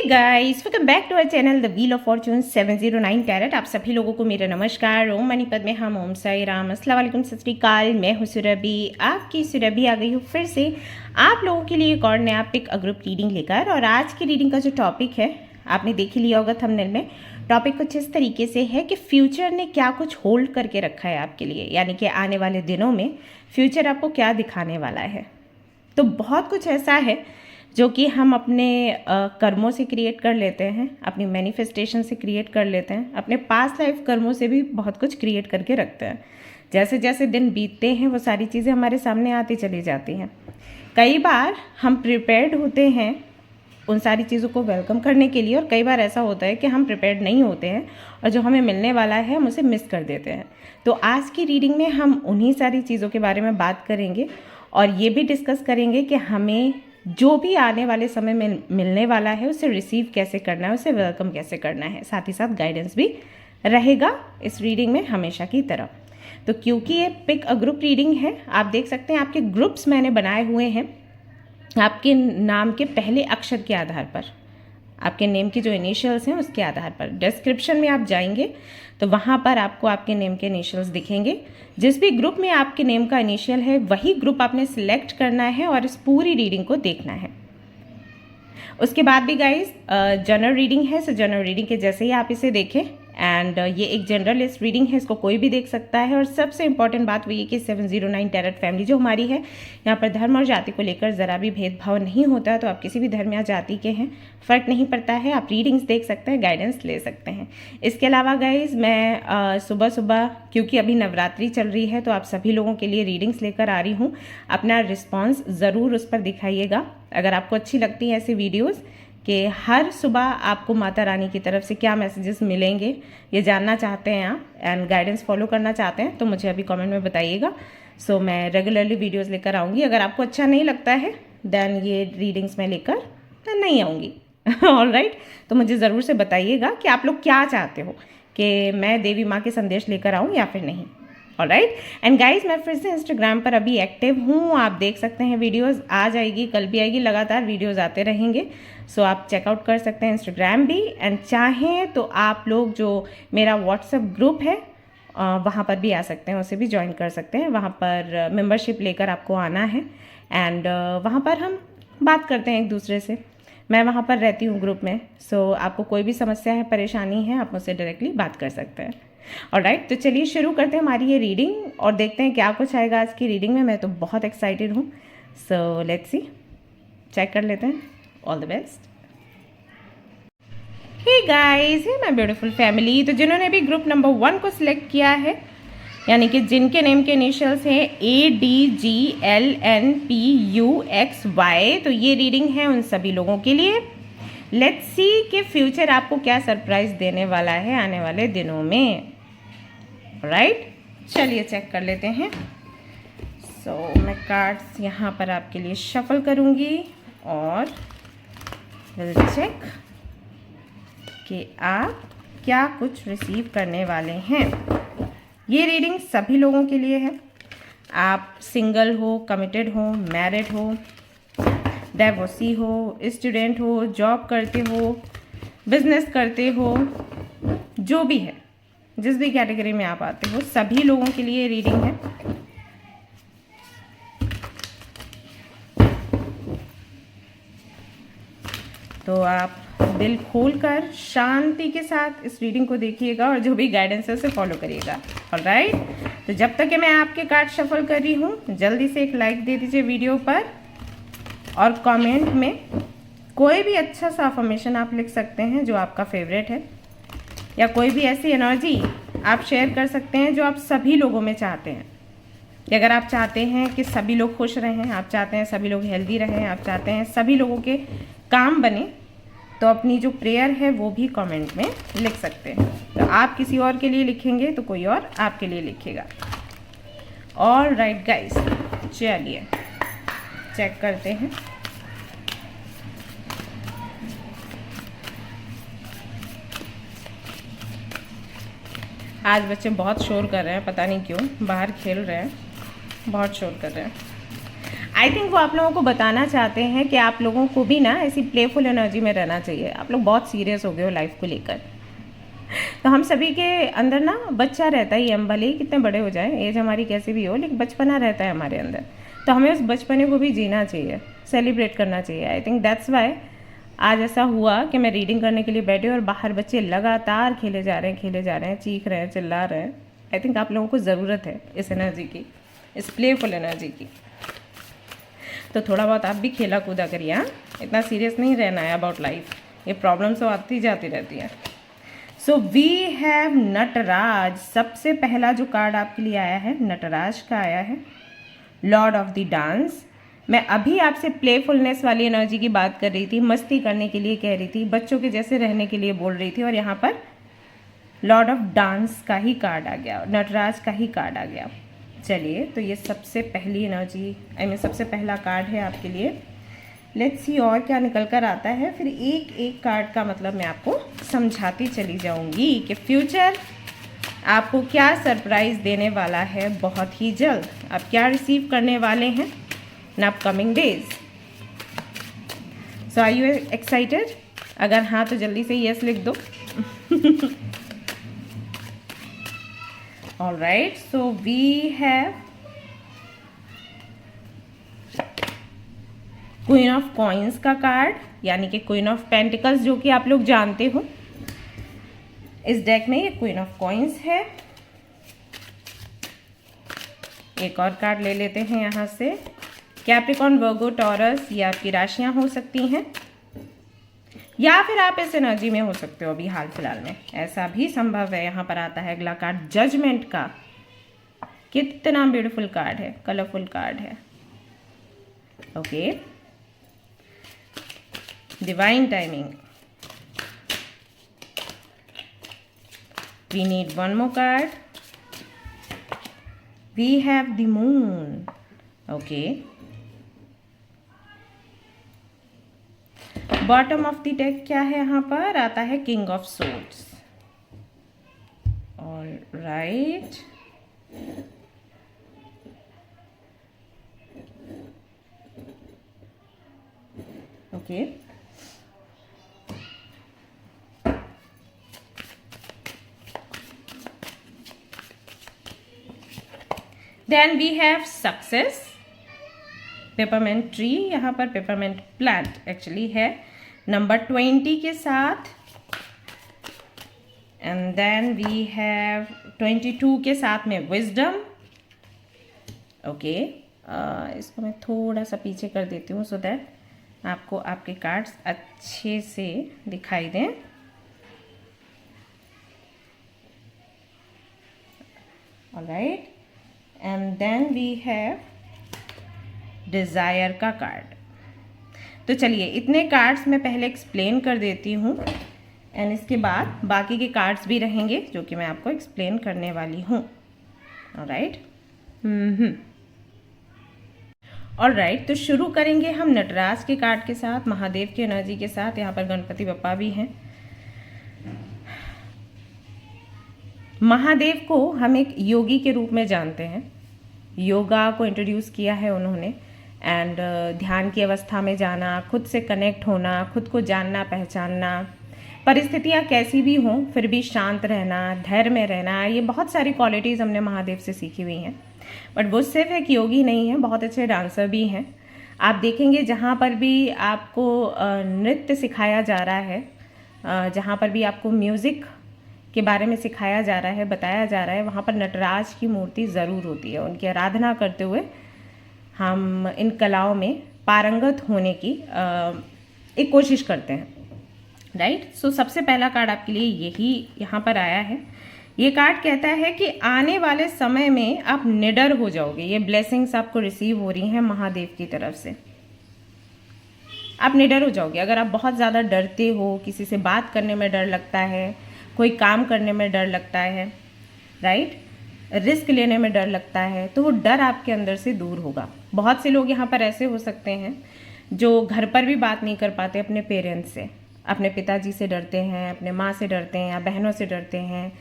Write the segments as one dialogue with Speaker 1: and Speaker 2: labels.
Speaker 1: Guys, welcome back to our channel the Wheel of Fortune 709 carat. आप सभी लोगों को मेरा नमस्कार। ओम मणिपद में हम ओम साई राम, अस्सलाम वालेकुम, सत श्री अकाल। मैं हूँ सुरभि, आपकी सुरभि आ गई हूँ फिर से आप लोगों के लिए एक और नया पिक अ ग्रुप रीडिंग लेकर। और आज की रीडिंग का जो टॉपिक है आपने देख ही लिया होगा थंबनेल में। टॉपिक कुछ इस तरीके से है कि फ्यूचर ने क्या कुछ होल्ड करके रखा है आपके लिए, यानी कि आने वाले दिनों में फ्यूचर आपको क्या दिखाने वाला है। तो बहुत कुछ ऐसा है जो कि हम अपने कर्मों से क्रिएट कर लेते हैं, अपनी मैनिफेस्टेशन से क्रिएट कर लेते हैं, अपने पास्ट लाइफ कर्मों से भी बहुत कुछ क्रिएट करके रखते हैं। जैसे जैसे दिन बीतते हैं वो सारी चीज़ें हमारे सामने आती चली जाती हैं। कई बार हम प्रिपेयर्ड होते हैं उन सारी चीज़ों को वेलकम करने के लिए, और कई बार ऐसा होता है कि हम प्रिपेयर्ड नहीं होते हैं और जो हमें मिलने वाला है हम उसे मिस कर देते हैं। तो आज की रीडिंग में हम उन्हीं सारी चीज़ों के बारे में बात करेंगे और ये भी डिस्कस करेंगे कि हमें जो भी आने वाले समय में मिलने वाला है उसे रिसीव कैसे करना है, उसे वेलकम कैसे करना है। साथ ही साथ गाइडेंस भी रहेगा इस रीडिंग में हमेशा की तरह। तो क्योंकि ये पिक अ ग्रुप रीडिंग है, आप देख सकते हैं आपके ग्रुप्स मैंने बनाए हुए हैं आपके नाम के पहले अक्षर के आधार पर, आपके नेम की जो इनिशियल्स हैं उसके आधार पर। डिस्क्रिप्शन में आप जाएंगे तो वहाँ पर आपको आपके नेम के इनिशियल्स दिखेंगे। जिस भी ग्रुप में आपके नेम का इनिशियल है वही ग्रुप आपने सिलेक्ट करना है और इस पूरी रीडिंग को देखना है। उसके बाद भी गाइस जनरल रीडिंग है, सो जनरल रीडिंग के जैसे ही आप इसे देखें। एंड ये एक जनरलिस्ट रीडिंग है, इसको कोई भी देख सकता है। और सबसे इंपॉर्टेंट बात वो ये कि 709 टैरेट फैमिली जो हमारी है, यहाँ पर धर्म और जाति को लेकर ज़रा भी भेदभाव नहीं होता। तो आप किसी भी धर्म या जाति के हैं, फ़र्क नहीं पड़ता है, आप रीडिंग्स देख सकते हैं, गाइडेंस ले सकते हैं। इसके अलावा गाइज मैं सुबह सुबह, क्योंकि अभी नवरात्रि चल रही है, तो आप सभी लोगों के लिए रीडिंग्स लेकर आ रही हूँ। अपना रिस्पॉन्स ज़रूर उस पर दिखाइएगा। अगर आपको अच्छी लगती है ऐसी वीडियोज़ कि हर सुबह आपको माता रानी की तरफ से क्या मैसेजेस मिलेंगे, ये जानना चाहते हैं आप एंड गाइडेंस फॉलो करना चाहते हैं, तो मुझे अभी कमेंट में बताइएगा। सो मैं रेगुलरली वीडियोस लेकर आऊँगी। अगर आपको अच्छा नहीं लगता है देन ये रीडिंग्स मैं लेकर नहीं आऊँगी। ऑलराइट, तो मुझे ज़रूर से बताइएगा कि आप लोग क्या चाहते हो कि मैं देवी माँ के संदेश लेकर आऊँ या फिर नहीं। ऑलराइट एंड गाइज, मैं फिर से इंस्टाग्राम पर अभी एक्टिव हूँ, आप देख सकते हैं। वीडियोस आ जाएगी, कल भी आएगी, लगातार वीडियोस आते रहेंगे। सो आप चेकआउट कर सकते हैं इंस्टाग्राम भी। एंड चाहें तो आप लोग जो मेरा व्हाट्सएप ग्रुप है वहाँ पर भी आ सकते हैं, उसे भी ज्वाइन कर सकते हैं। वहाँ पर मेंबरशिप लेकर आपको आना है एंड वहाँ पर हम बात करते हैं एक दूसरे से। मैं वहाँ पर रहती हूँ ग्रुप में। सो आपको कोई भी समस्या है, परेशानी है, आप मुझसे डायरेक्टली बात कर सकते हैं। ऑलराइट, तो चलिए शुरू करते हैं हमारी ये रीडिंग और देखते हैं क्या कुछ आएगा आज की रीडिंग में। मैं तो बहुत एक्साइटेड हूँ। सो लेट्स सी, चेक कर लेते हैं। All the best. Hey guys, hey my beautiful family. तो जिन्होंने भी ग्रुप नंबर 1 को सिलेक्ट किया है, यानी कि जिनके नेम के इनिशियल्स हैं ADGLNPUXY, तो ये रीडिंग है उन सभी लोगों के लिए। लेट्स सी कि फ्यूचर आपको क्या सरप्राइज देने वाला है आने वाले दिनों में। राइट, चलिए चेक कर लेते हैं। सो मैं कार्ड्स यहाँ पर आपके लिए शफल करूँगी और विल चेक कि आप क्या कुछ रिसीव करने वाले हैं। ये रीडिंग सभी लोगों के लिए है। आप सिंगल हो, कमिटेड हो, मैरिड हो, डाइवोर्सी हो, स्टूडेंट हो, जॉब करते हो, बिजनेस करते हो, जो भी है, जिस भी कैटेगरी में आप आते हो, सभी लोगों के लिए रीडिंग है। तो आप दिल खोलकर शांति के साथ इस रीडिंग को देखिएगा और जो भी गाइडेंस है उसे फॉलो करिएगा। ऑलराइट, तो जब तक कि मैं आपके कार्ड शफल कर रही हूँ, जल्दी से एक लाइक दे दीजिए वीडियो पर और कमेंट में कोई भी अच्छा सा अफर्मेशन आप लिख सकते हैं जो आपका फेवरेट है, या कोई भी ऐसी एनर्जी आप शेयर कर सकते हैं जो आप सभी लोगों में चाहते हैं। कि अगर आप चाहते हैं कि सभी लोग खुश रहें, आप चाहते हैं सभी लोग हेल्दी रहें, आप चाहते हैं सभी लोगों के काम बने, तो अपनी जो प्रेयर है वो भी कमेंट में लिख सकते हैं। तो आप किसी और के लिए लिखेंगे तो कोई और आपके लिए लिखेगा। ऑलराइट गाइस, चलिए चेक करते हैं। आज बच्चे बहुत शोर कर रहे हैं, पता नहीं क्यों, बाहर खेल रहे हैं, बहुत शोर कर रहे हैं। आई थिंक वो आप लोगों को बताना चाहते हैं कि आप लोगों को भी ना ऐसी प्लेफुल एनर्जी में रहना चाहिए। आप लोग बहुत सीरियस हो गए हो लाइफ को लेकर। तो हम सभी के अंदर ना बच्चा रहता ही है, हम भले ही कितने बड़े हो जाएं, एज हमारी कैसी भी हो, लेकिन बचपना रहता है हमारे अंदर। तो हमें उस बचपने को भी जीना चाहिए, सेलिब्रेट करना चाहिए। आई थिंक दैट्स वाई आज ऐसा हुआ कि मैं रीडिंग करने के लिए बैठी और बाहर बच्चे लगातार खेले जा रहे हैं, चीख रहे हैं, चिल्ला रहे हैं। आई थिंक आप लोगों को ज़रूरत है इस एनर्जी की, इस प्लेफुल एनर्जी की। तो थोड़ा बहुत आप भी खेला कूदा करिए, हाँ, इतना सीरियस नहीं रहना है अबाउट लाइफ। ये प्रॉब्लम्स तो आती जाती रहती है। So we have Nataraj. सबसे पहला जो कार्ड आपके लिए आया है नटराज का आया है, लॉर्ड ऑफ द डांस। मैं अभी आपसे प्लेफुलनेस वाली एनर्जी की बात कर रही थी, मस्ती करने के लिए कह रही थी, बच्चों के जैसे रहने के लिए बोल रही थी, और यहाँ पर लॉर्ड ऑफ डांस का ही कार्ड आ गया, नटराज का ही कार्ड आ गया। चलिए, तो ये सबसे पहली एनर्जी, आई मीन सबसे पहला कार्ड है आपके लिए। लेट्स सी और क्या निकल कर आता है, फिर एक एक कार्ड का मतलब मैं आपको समझाती चली जाऊंगी कि फ्यूचर आपको क्या सरप्राइज देने वाला है बहुत ही जल्द। आप क्या रिसीव करने वाले हैं in upcoming days. So are you excited? अगर हाँ तो जल्दी से यस लिख दो। All right, so we have queen of coins का कार्ड, यानी कि क्वीन ऑफ पेंटिकल्स, जो कि आप लोग जानते हो। इस डेक में ये क्वीन ऑफ कॉइन्स है। एक और कार्ड ले लेते हैं यहाँ से। कैप्रिकॉन, वर्गो, टॉरस, ये आपकी राशियां हो सकती हैं, या फिर आप इस एनर्जी में हो सकते हो अभी हाल फिलहाल में, ऐसा भी संभव है। यहाँ पर आता है अगला कार्ड जजमेंट का। कितना ब्यूटीफुल कार्ड है, कलरफुल कार्ड है। Okay, divine timing. We need one more card. We have the moon. Okay. Bottom of the deck क्या है यहाँ पर? आता है King of Swords. All right. Okay. Then we have success, peppermint tree, यहाँ पर peppermint plant actually है number 20 के साथ। एंड देन वी हैव 22 के साथ में विजडम। ओके, इसको मैं थोड़ा सा पीछे कर देती हूँ सो दैट आपको आपके कार्ड्स अच्छे से दिखाई दें। Alright, and then we have desire का कार्ड। तो चलिए, इतने कार्ड्स मैं पहले एक्सप्लेन कर देती हूँ, एंड इसके बाद बाकी के कार्ड्स भी रहेंगे जो कि मैं आपको एक्सप्लेन करने वाली हूँ। ऑलराइट, ऑलराइट, तो शुरू करेंगे हम नटराज के कार्ड के साथ, महादेव की एनर्जी के साथ। यहाँ पर गणपति बप्पा भी हैं। महादेव को हम एक योगी के रूप में जानते हैं। योगा को इंट्रोड्यूस किया है उन्होंने, एंड ध्यान की अवस्था में जाना, खुद से कनेक्ट होना, खुद को जानना पहचानना, परिस्थितियाँ कैसी भी हों फिर भी शांत रहना, धैर्य में रहना, ये बहुत सारी क्वालिटीज़ हमने महादेव से सीखी हुई हैं। बट वो सिर्फ एक योगी नहीं है, बहुत अच्छे डांसर भी हैं। आप देखेंगे जहाँ पर भी आपको नृत्य सिखाया जा रहा है, जहाँ पर भी आपको म्यूज़िक के बारे में सिखाया जा रहा है, बताया जा रहा है, वहाँ पर नटराज की मूर्ति ज़रूर होती है। उनकी आराधना करते हुए हम इन कलाओं में पारंगत होने की एक कोशिश करते हैं। राइट, सो सबसे पहला कार्ड आपके लिए यही यहाँ पर आया है। ये कार्ड कहता है कि आने वाले समय में आप निडर हो जाओगे। ये ब्लेसिंग्स आपको रिसीव हो रही हैं महादेव की तरफ से। आप निडर हो जाओगे। अगर आप बहुत ज़्यादा डरते हो, किसी से बात करने में डर लगता है, कोई काम करने में डर लगता है, राइट, रिस्क लेने में डर लगता है, तो वो डर आपके अंदर से दूर होगा। बहुत से लोग यहाँ पर ऐसे हो सकते हैं जो घर पर भी बात नहीं कर पाते अपने पेरेंट्स से, अपने पिताजी से डरते हैं, अपने माँ से डरते हैं, या बहनों से डरते हैं,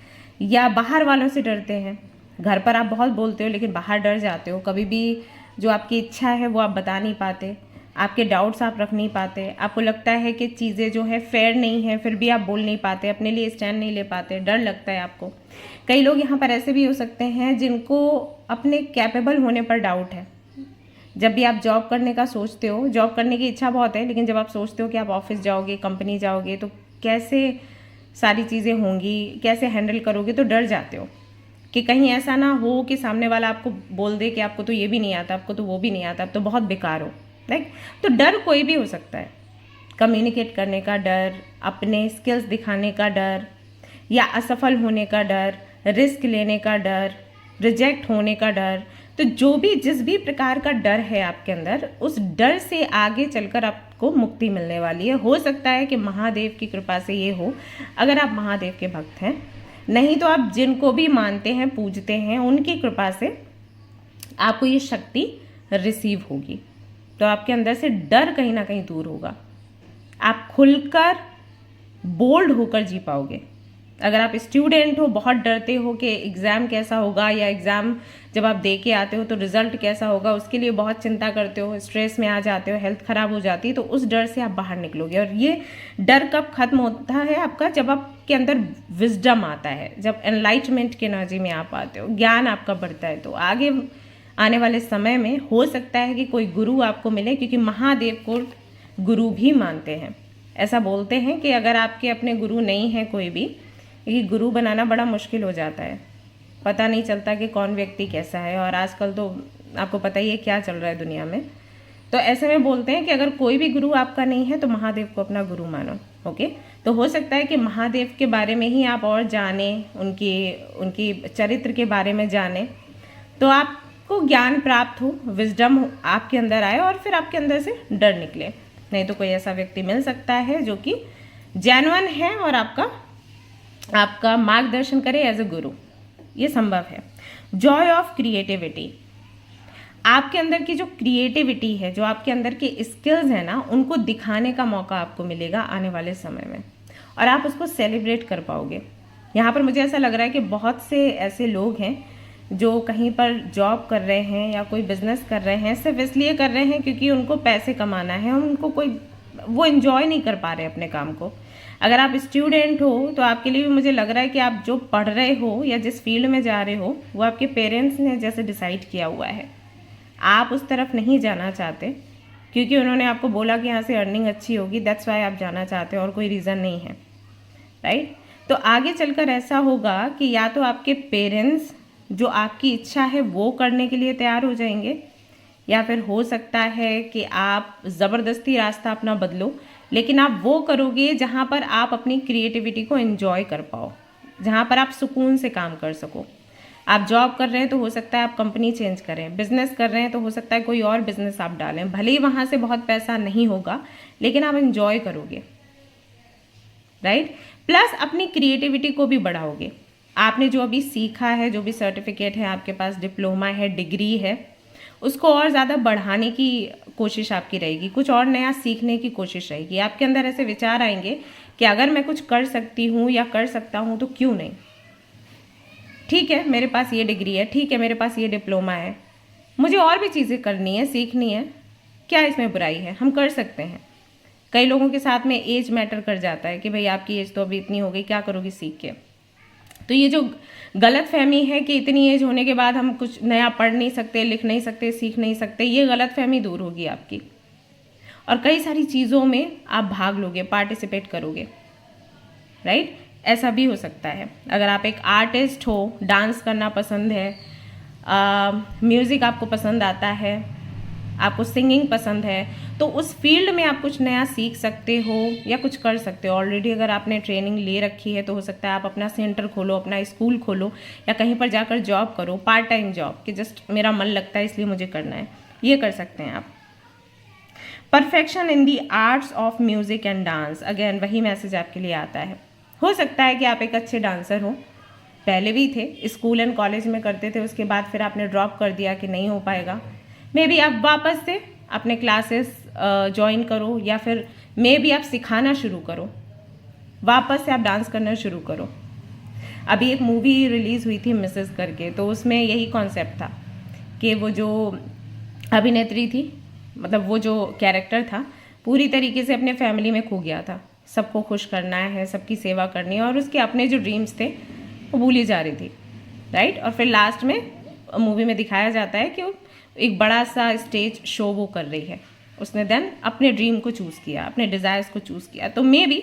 Speaker 1: या बाहर वालों से डरते हैं। घर पर आप बहुत बोलते हो लेकिन बाहर डर जाते हो। कभी भी जो आपकी इच्छा है वो आप बता नहीं पाते, आपके डाउट्स आप रख नहीं पाते, आपको लगता है कि चीज़ें जो है फेयर नहीं है, फिर भी आप बोल नहीं पाते, अपने लिए स्टैंड नहीं ले पाते, डर लगता है आपको। कई लोग यहाँ पर ऐसे भी हो सकते हैं जिनको अपने कैपेबल होने पर डाउट है। जब भी आप जॉब करने का सोचते हो, जॉब करने की इच्छा बहुत है, लेकिन जब आप सोचते हो कि आप ऑफिस जाओगे, कंपनी जाओगे, तो कैसे सारी चीज़ें होंगी, कैसे हैंडल करोगे, तो डर जाते हो कि कहीं ऐसा ना हो कि सामने वाला आपको बोल दे कि आपको तो ये भी नहीं आता, आपको तो वो भी नहीं आता, आप तो बहुत बेकार हो। राइट? तो डर कोई भी हो सकता है। कम्युनिकेट करने का डर, अपने स्किल्स दिखाने का डर, या असफल होने का डर, रिस्क लेने का डर, रिजेक्ट होने का डर। तो जो भी जिस भी प्रकार का डर है आपके अंदर, उस डर से आगे चलकर आपको मुक्ति मिलने वाली है। हो सकता है कि महादेव की कृपा से ये हो, अगर आप महादेव के भक्त हैं। नहीं तो आप जिनको भी मानते हैं, पूजते हैं, उनकी कृपा से आपको ये शक्ति रिसीव होगी। तो आपके अंदर से डर कहीं ना कहीं दूर होगा, आप खुलकर बोल्ड होकर जी पाओगे। अगर आप स्टूडेंट हो, बहुत डरते हो कि एग्ज़ाम कैसा होगा, या एग्ज़ाम जब आप दे के आते हो तो रिजल्ट कैसा होगा, उसके लिए बहुत चिंता करते हो, स्ट्रेस में आ जाते हो, हेल्थ खराब हो जाती है, तो उस डर से आप बाहर निकलोगे। और ये डर कब खत्म होता है आपका? जब आपके अंदर विजडम आता है, जब एनलाइटमेंट की एनर्जी में आप आते हो, ज्ञान आपका बढ़ता है। तो आगे आने वाले समय में हो सकता है कि कोई गुरु आपको मिले, क्योंकि महादेव को गुरु भी मानते हैं। ऐसा बोलते हैं कि अगर आपके अपने गुरु नहीं है कोई भी, ये गुरु बनाना बड़ा मुश्किल हो जाता है, पता नहीं चलता कि कौन व्यक्ति कैसा है। और आजकल तो आपको पता ही है क्या चल रहा है दुनिया में। तो ऐसे में बोलते हैं कि अगर कोई भी गुरु आपका नहीं है तो महादेव को अपना गुरु मानो। ओके, तो हो सकता है कि महादेव के बारे में ही आप और जानें, उनकी चरित्र के बारे में जानें, तो आपको ज्ञान प्राप्त हो, विजडम आपके अंदर आए, और फिर आपके अंदर से डर निकले। नहीं तो कोई ऐसा व्यक्ति मिल सकता है जो कि जेन्युइन है और आपका मार्गदर्शन करे एज अ गुरु। ये संभव है। जॉय ऑफ क्रिएटिविटी, आपके अंदर की जो क्रिएटिविटी है, जो आपके अंदर के स्किल्स हैं ना, उनको दिखाने का मौका आपको मिलेगा आने वाले समय में, और आप उसको सेलिब्रेट कर पाओगे। यहाँ पर मुझे ऐसा लग रहा है कि बहुत से ऐसे लोग हैं जो कहीं पर जॉब कर रहे हैं या कोई बिजनेस कर रहे हैं, सिर्फ इसलिए कर रहे हैं क्योंकि उनको पैसे कमाना है, उनको वो एंजॉय नहीं कर पा रहे अपने काम को। अगर आप स्टूडेंट हो तो आपके लिए भी मुझे लग रहा है कि आप जो पढ़ रहे हो या जिस फील्ड में जा रहे हो, वो आपके पेरेंट्स ने जैसे डिसाइड किया हुआ है। आप उस तरफ नहीं जाना चाहते क्योंकि उन्होंने आपको बोला कि यहाँ से अर्निंग अच्छी होगी, दैट्स वाई आप जाना चाहते हो, और कोई रीज़न नहीं है। राइट? तो आगे चलकर ऐसा होगा कि या तो आपके पेरेंट्स जो आपकी इच्छा है वो करने के लिए तैयार हो जाएंगे, या फिर हो सकता है कि आप ज़बरदस्ती रास्ता अपना बदलो, लेकिन आप वो करोगे जहाँ पर आप अपनी क्रिएटिविटी को एंजॉय कर पाओ, जहाँ पर आप सुकून से काम कर सको। आप जॉब कर रहे हैं तो हो सकता है आप कंपनी चेंज करें, बिजनेस कर रहे हैं तो हो सकता है कोई और बिजनेस आप डालें, भले ही वहाँ से बहुत पैसा नहीं होगा, लेकिन आप एंजॉय करोगे। राइट? प्लस अपनी क्रिएटिविटी को भी बढ़ाओगे। आपने जो अभी सीखा है, जो भी सर्टिफिकेट है आपके पास, डिप्लोमा है, डिग्री है, उसको और ज़्यादा बढ़ाने की कोशिश आपकी रहेगी, कुछ और नया सीखने की कोशिश रहेगी। आपके अंदर ऐसे विचार आएंगे कि अगर मैं कुछ कर सकती हूँ या कर सकता हूँ तो क्यों नहीं। ठीक है, मेरे पास ये डिग्री है, ठीक है, मेरे पास ये डिप्लोमा है, मुझे और भी चीज़ें करनी है, सीखनी है, क्या इसमें बुराई है, हम कर सकते हैं। कई लोगों के साथ में एज मैटर कर जाता है कि भाई आपकी एज तो अभी इतनी हो गई, क्या करोगी सीख के। तो ये जो गलत फहमी है कि इतनी एज होने के बाद हम कुछ नया पढ़ नहीं सकते, लिख नहीं सकते, सीख नहीं सकते, ये गलत फहमी दूर होगी आपकी, और कई सारी चीज़ों में आप भाग लोगे, पार्टिसिपेट करोगे। राइट? ऐसा भी हो सकता है। अगर आप एक आर्टिस्ट हो, डांस करना पसंद है, म्यूज़िक आपको पसंद आता है, आपको सिंगिंग पसंद है, तो उस फील्ड में आप कुछ नया सीख सकते हो या कुछ कर सकते हो। ऑलरेडी अगर आपने ट्रेनिंग ले रखी है तो हो सकता है आप अपना सेंटर खोलो, अपना स्कूल खोलो, या कहीं पर जाकर जॉब करो, पार्ट टाइम जॉब, कि जस्ट मेरा मन लगता है इसलिए मुझे करना है, ये कर सकते हैं आप। Perfection in the arts of music and dance, again वही मैसेज आपके लिए आता है। हो सकता है कि आप एक अच्छे डांसर हो, पहले भी थे, स्कूल एंड कॉलेज में करते थे, उसके बाद फिर आपने ड्रॉप कर दिया कि नहीं हो पाएगा। मे बी आप वापस से अपने क्लासेस ज्वाइन करो, या फिर मे बी आप सिखाना शुरू करो, वापस से आप डांस करना शुरू करो। अभी एक मूवी रिलीज़ हुई थी मिसेस करके, तो उसमें यही कॉन्सेप्ट था कि वो जो अभिनेत्री थी, मतलब वो जो कैरेक्टर था पूरी तरीके से अपने फैमिली में खो गया था, सबको खुश करना है, सबकी सेवा करनी है, और उसके अपने जो ड्रीम्स थे वो भूली जा रही थी, राइट। और फिर लास्ट में मूवी में दिखाया जाता है कि वो एक बड़ा सा स्टेज शो वो कर रही है, उसने देन अपने ड्रीम को चूज़ किया, अपने डिज़ायर्स को चूज़ किया। तो मे बी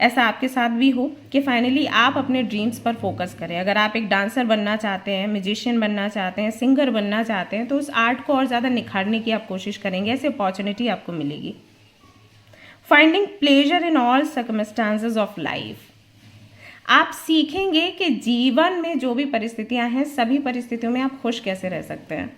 Speaker 1: ऐसा आपके साथ भी हो कि फाइनली आप अपने ड्रीम्स पर फोकस करें। अगर आप एक डांसर बनना चाहते हैं, म्यूजिशियन बनना चाहते हैं, सिंगर बनना चाहते हैं, तो उस आर्ट को और ज़्यादा निखारने की आप कोशिश करेंगे, ऐसी अपॉर्चुनिटी आपको मिलेगी। Finding pleasure in all circumstances of life, आप सीखेंगे कि जीवन में जो भी परिस्थितियां हैं, सभी परिस्थितियों में आप खुश कैसे रह सकते हैं।